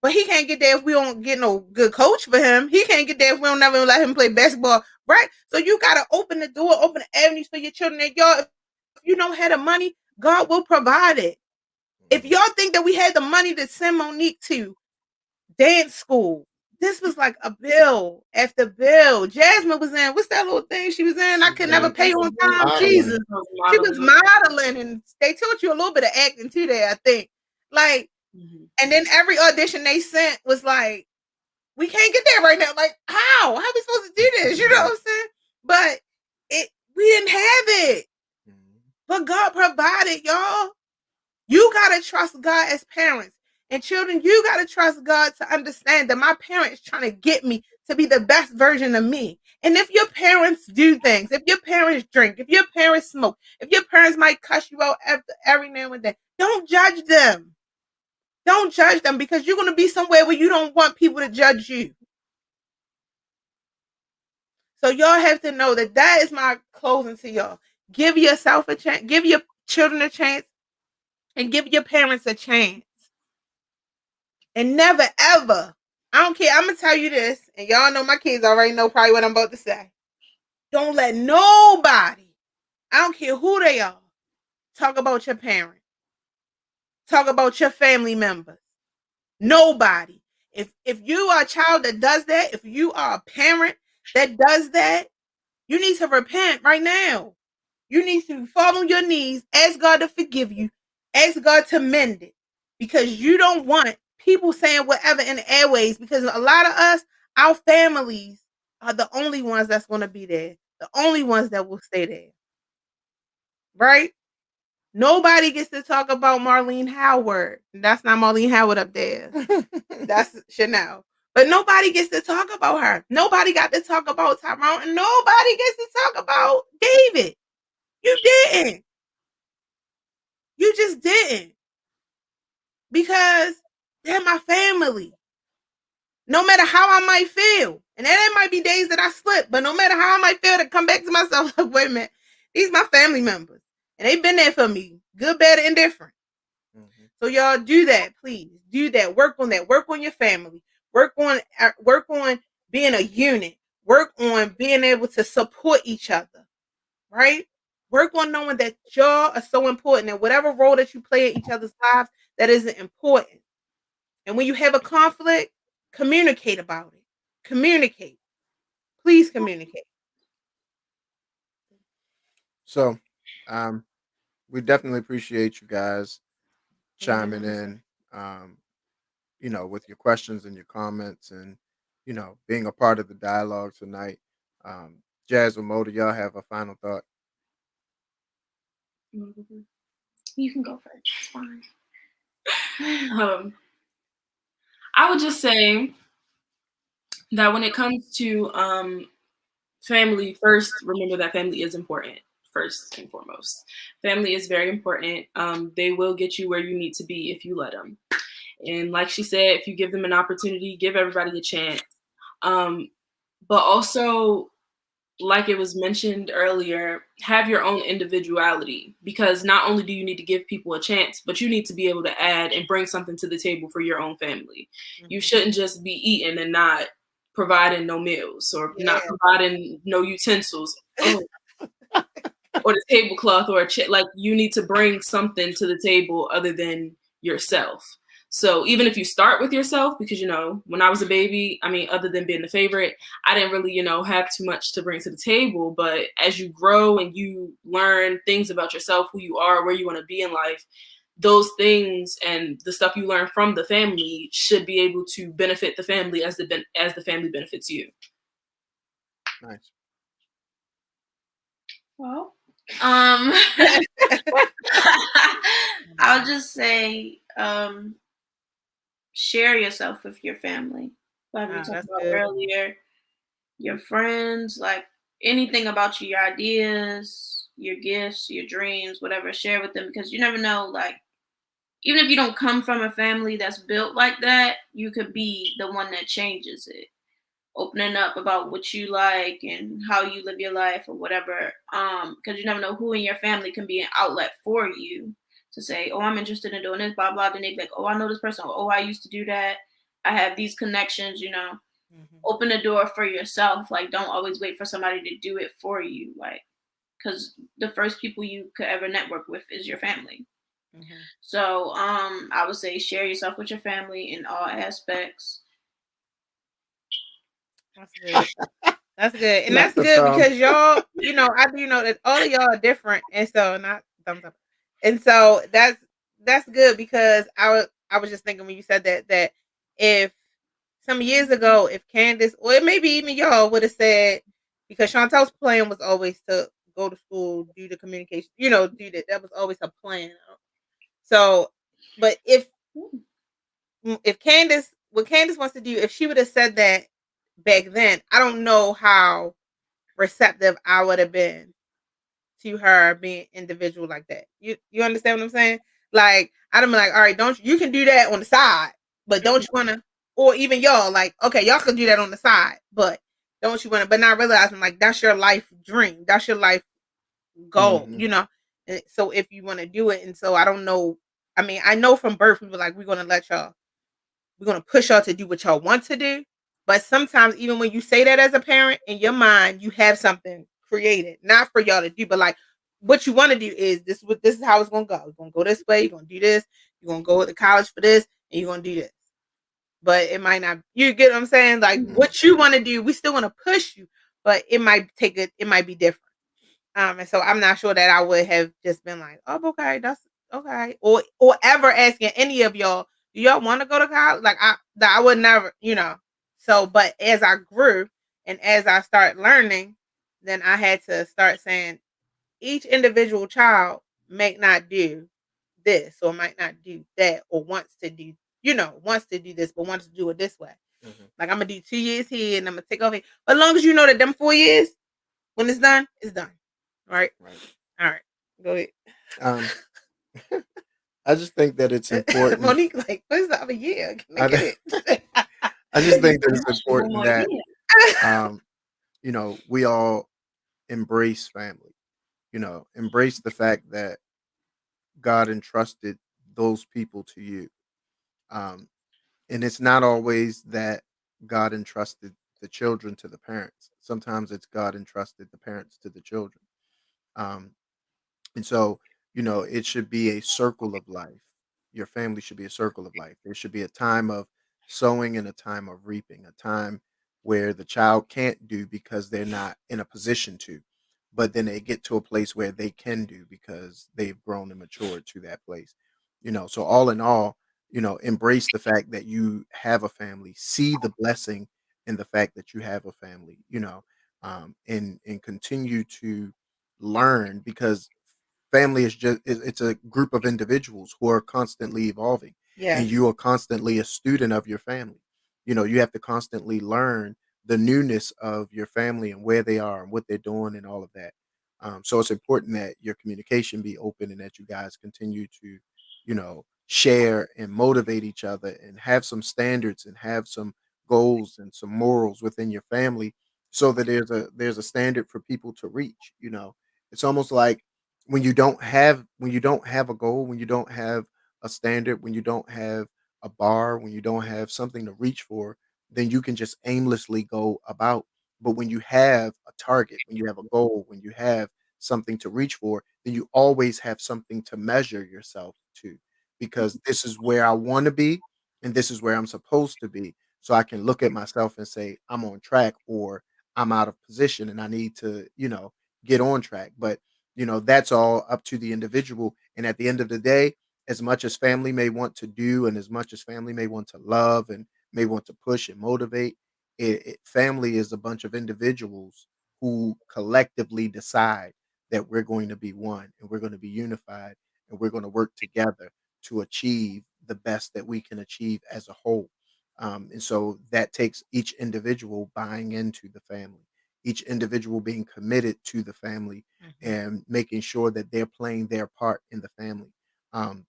Speaker 3: But he can't get there if we don't get no good coach for him. He can't get there if we don't never let him play basketball. Right? So you got to open the door, open the avenues for your children. And y'all, if you don't have the money, God will provide it. If y'all think that we had the money to send Monique to dance school, this was like a bill after bill. Jasmine was in, what's that little thing she was in? I could never pay on time. Modeling. Jesus. She was modeling, and they taught you a little bit of acting too there, I think. Like, and then every audition they sent was like, we can't get there right now. Like, how? How are we supposed to do this? You know what I'm saying? But we didn't have it. But God provided, y'all. You got to trust God as parents. And children, you got to trust God to understand that my parents trying to get me to be the best version of me. And if your parents do things, if your parents drink, if your parents smoke, if your parents might cuss you out every now and then, don't judge them. Don't judge them, because you're going to be somewhere where you don't want people to judge you. So y'all have to know that is my closing to y'all. Give yourself a chance. Give your children a chance. And give your parents a chance. And never, ever, I don't care. I'm going to tell you this, and y'all know my kids already know probably what I'm about to say. Don't let nobody, I don't care who they are, talk about your parent. Talk about your family members. Nobody. If you are a child that does that, if you are a parent that does that, you need to repent right now. You need to fall on your knees, ask God to forgive you, ask God to mend it, because you don't want people saying whatever in the airways, because a lot of us, our families are the only ones that's going to be there, the only ones that will stay there. Right? Nobody gets to talk about Marlene Howard. That's not Marlene Howard up there. That's Chanel. But nobody gets to talk about her. Nobody got to talk about Tyrone, and nobody gets to talk about David. You didn't. You just didn't. Because they're my family. No matter how I might feel. And there might be days that I slip, but no matter how I might feel, to come back to myself, like, wait a minute, these are my family members. And they've been there for me. Good, bad, and indifferent. So y'all do that, please. Do that. Work on that. Work on your family. Work on being a unit. Work on being able to support each other. Right? Work on knowing that y'all are so important, and whatever role that you play in each other's lives, that is important. And when you have a conflict, communicate about it. Communicate. Please communicate.
Speaker 1: So Um, we definitely appreciate you guys chiming
Speaker 3: Yeah.
Speaker 1: in, with your questions and your comments and, being a part of the dialogue tonight. Jazz or Mo, do y'all have a final thought?
Speaker 2: You can go first. It's fine.
Speaker 4: I would just say that when it comes to family, first, remember that family is important, first and foremost. Family is very important. They will get you where you need to be if you let them. And like she said, if you give them an opportunity, give everybody a chance. Um, but also, like it was mentioned earlier, have your own individuality, because not only do you need to give people a chance, but you need to be able to add and bring something to the table for your own family. You shouldn't just be eating and not providing no meals or not
Speaker 3: Yeah.
Speaker 4: providing no utensils. Oh, or the tablecloth or a chair. Like, you need to bring something to the table other than yourself. So even if you start with yourself, because when I was a baby, I mean, other than being the favorite, I didn't really, have too much to bring to the table. But as you grow and you learn things about yourself, who you are, where you want to be in life, those things and the stuff you learn from the family should be able to benefit the family as the family benefits you.
Speaker 1: Nice.
Speaker 2: Well, I'll just say, share yourself with your family. Like we talked
Speaker 3: That's
Speaker 2: about
Speaker 3: good.
Speaker 2: earlier, your friends, like anything about you, your ideas, your gifts, your dreams, whatever, share with them, because you never know, like, even if you don't come from a family that's built like that, you could be the one that changes it. Opening up about what you like and how you live your life or whatever. Because you never know who in your family can be an outlet for you to say, oh, I'm interested in doing this, blah, blah. Then they be like, oh, I know this person. Oh, I used to do that. I have these connections, Open the door for yourself. Like, don't always wait for somebody to do it for you. Like, because the first people you could ever network with is your family. So I would say share yourself with your family in all aspects.
Speaker 3: That's good. That's good. And
Speaker 1: Not
Speaker 3: that's
Speaker 1: the
Speaker 3: good
Speaker 1: thumb.
Speaker 3: because y'all, I do know that all of y'all are different. And so not thumbs up. And so that's good because I was just thinking when you said that if some years ago, if Candace or maybe even y'all would have said, because Chantel's plan was always to go to school, do the communication, do that was always her plan. So but if Candace, what Candace wants to do, if she would have said that back then, I don't know how receptive I would have been to her being individual like that. You understand what I'm saying? Like, I'd have been like, all right, don't you can do that on the side, but don't you wanna, or even y'all, like, okay, y'all can do that on the side, but don't you wanna, but not realizing like that's your life dream, that's your life goal, And so if you wanna do it, and so I don't know, I mean, I know from birth we were like, we're gonna push y'all to do what y'all want to do. But sometimes, even when you say that as a parent, in your mind, you have something created, not for y'all to do, but like what you want to do is this is how it's gonna go. You're gonna go this way, you're gonna do this, you're gonna go to college for this, and you're gonna do this. But it might not, you get what I'm saying? Like what you want to do, we still want to push you, but it might be different. And so I'm not sure that I would have just been like, oh, okay, that's okay, or ever asking any of y'all, do y'all want to go to college? Like I would never. So, but as I grew and as I started learning, then I had to start saying each individual child may not do this or might not do that or wants to do this but wants to do it this way. Like, I'm gonna do 2 years here and I'm gonna take off here. But as long as you know that them 4 years, when it's done, it's done. Right? All right. Go ahead.
Speaker 1: Um, I just think that it's important.
Speaker 3: Monique, like, what's the other year? Can I get it?
Speaker 1: I just think that it's
Speaker 2: One
Speaker 1: important
Speaker 2: more
Speaker 1: that
Speaker 2: year.
Speaker 1: we all embrace family. Embrace the fact that God entrusted those people to you. Um, and it's not always that God entrusted the children to the parents. Sometimes it's God entrusted the parents to the children. Um, and so, it should be a circle of life. Your family should be a circle of life. There should be a time of sowing and a time of reaping, a time where the child can't do because they're not in a position to. but then they get to a place where they can do because they've grown and matured to that place. So all in all, embrace the fact that you have a family, see the blessing in the fact that you have a family, and continue to learn, because family is just it's a group of individuals who are constantly evolving, and
Speaker 3: Yes.
Speaker 1: you are constantly a student of your family. You have to constantly learn the newness of your family and where they are and what they're doing and all of that. So it's important that your communication be open and that you guys continue to share and motivate each other and have some standards and have some goals and some morals within your family, so that there's a standard for people to reach. It's almost like when you don't have a goal, when you don't have a standard, when you don't have a bar, when you don't have something to reach for, then you can just aimlessly go about. But when you have a target, when you have a goal, when you have something to reach for, then you always have something to measure yourself to, because this is where I want to be and this is where I'm supposed to be. So I can look at myself and say, I'm on track, or I'm out of position and I need to, get on track. But that's all up to the individual. And at the end of the day, as much as family may want to do, and as much as family may want to love and may want to push and motivate, family is a bunch of individuals who collectively decide that we're going to be one and we're going to be unified and we're going to work together to achieve the best that we can achieve as a whole. And so that takes each individual buying into the family, each individual being committed to the family
Speaker 3: Mhm.
Speaker 1: and making sure that they're playing their part in the family. Um,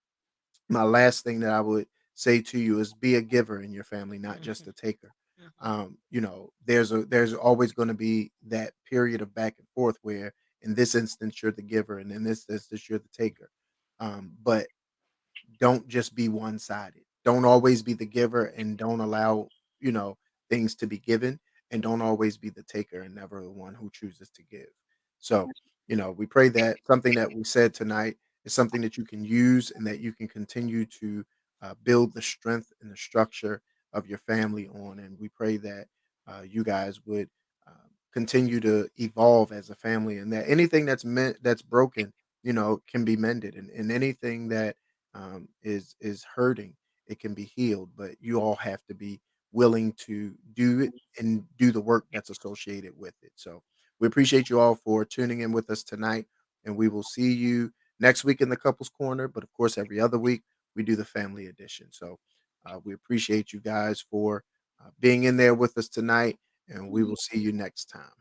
Speaker 1: my last thing that I would say to you is be a giver in your family, not just
Speaker 3: Mhm.
Speaker 1: a taker.
Speaker 3: Mhm.
Speaker 1: There's always going to be that period of back and forth where, in this instance, you're the giver, and in this instance, you're the taker. But don't just be one-sided. Don't always be the giver, and don't allow, you know, things to be given, and don't always be the taker and never the one who chooses to give. So, we pray that something that we said tonight is something that you can use and that you can continue to build the strength and the structure of your family on. And we pray that you guys would uh, continue to evolve as a family, and that anything that's broken, can be mended, and anything that is hurting, it can be healed. But you all have to be willing to do it and do the work that's associated with it. So we appreciate you all for tuning in with us tonight, and we will see you next week in the couples corner. But of course, every other week we do the family edition. So we appreciate you guys for being in there with us tonight, and we will see you next time.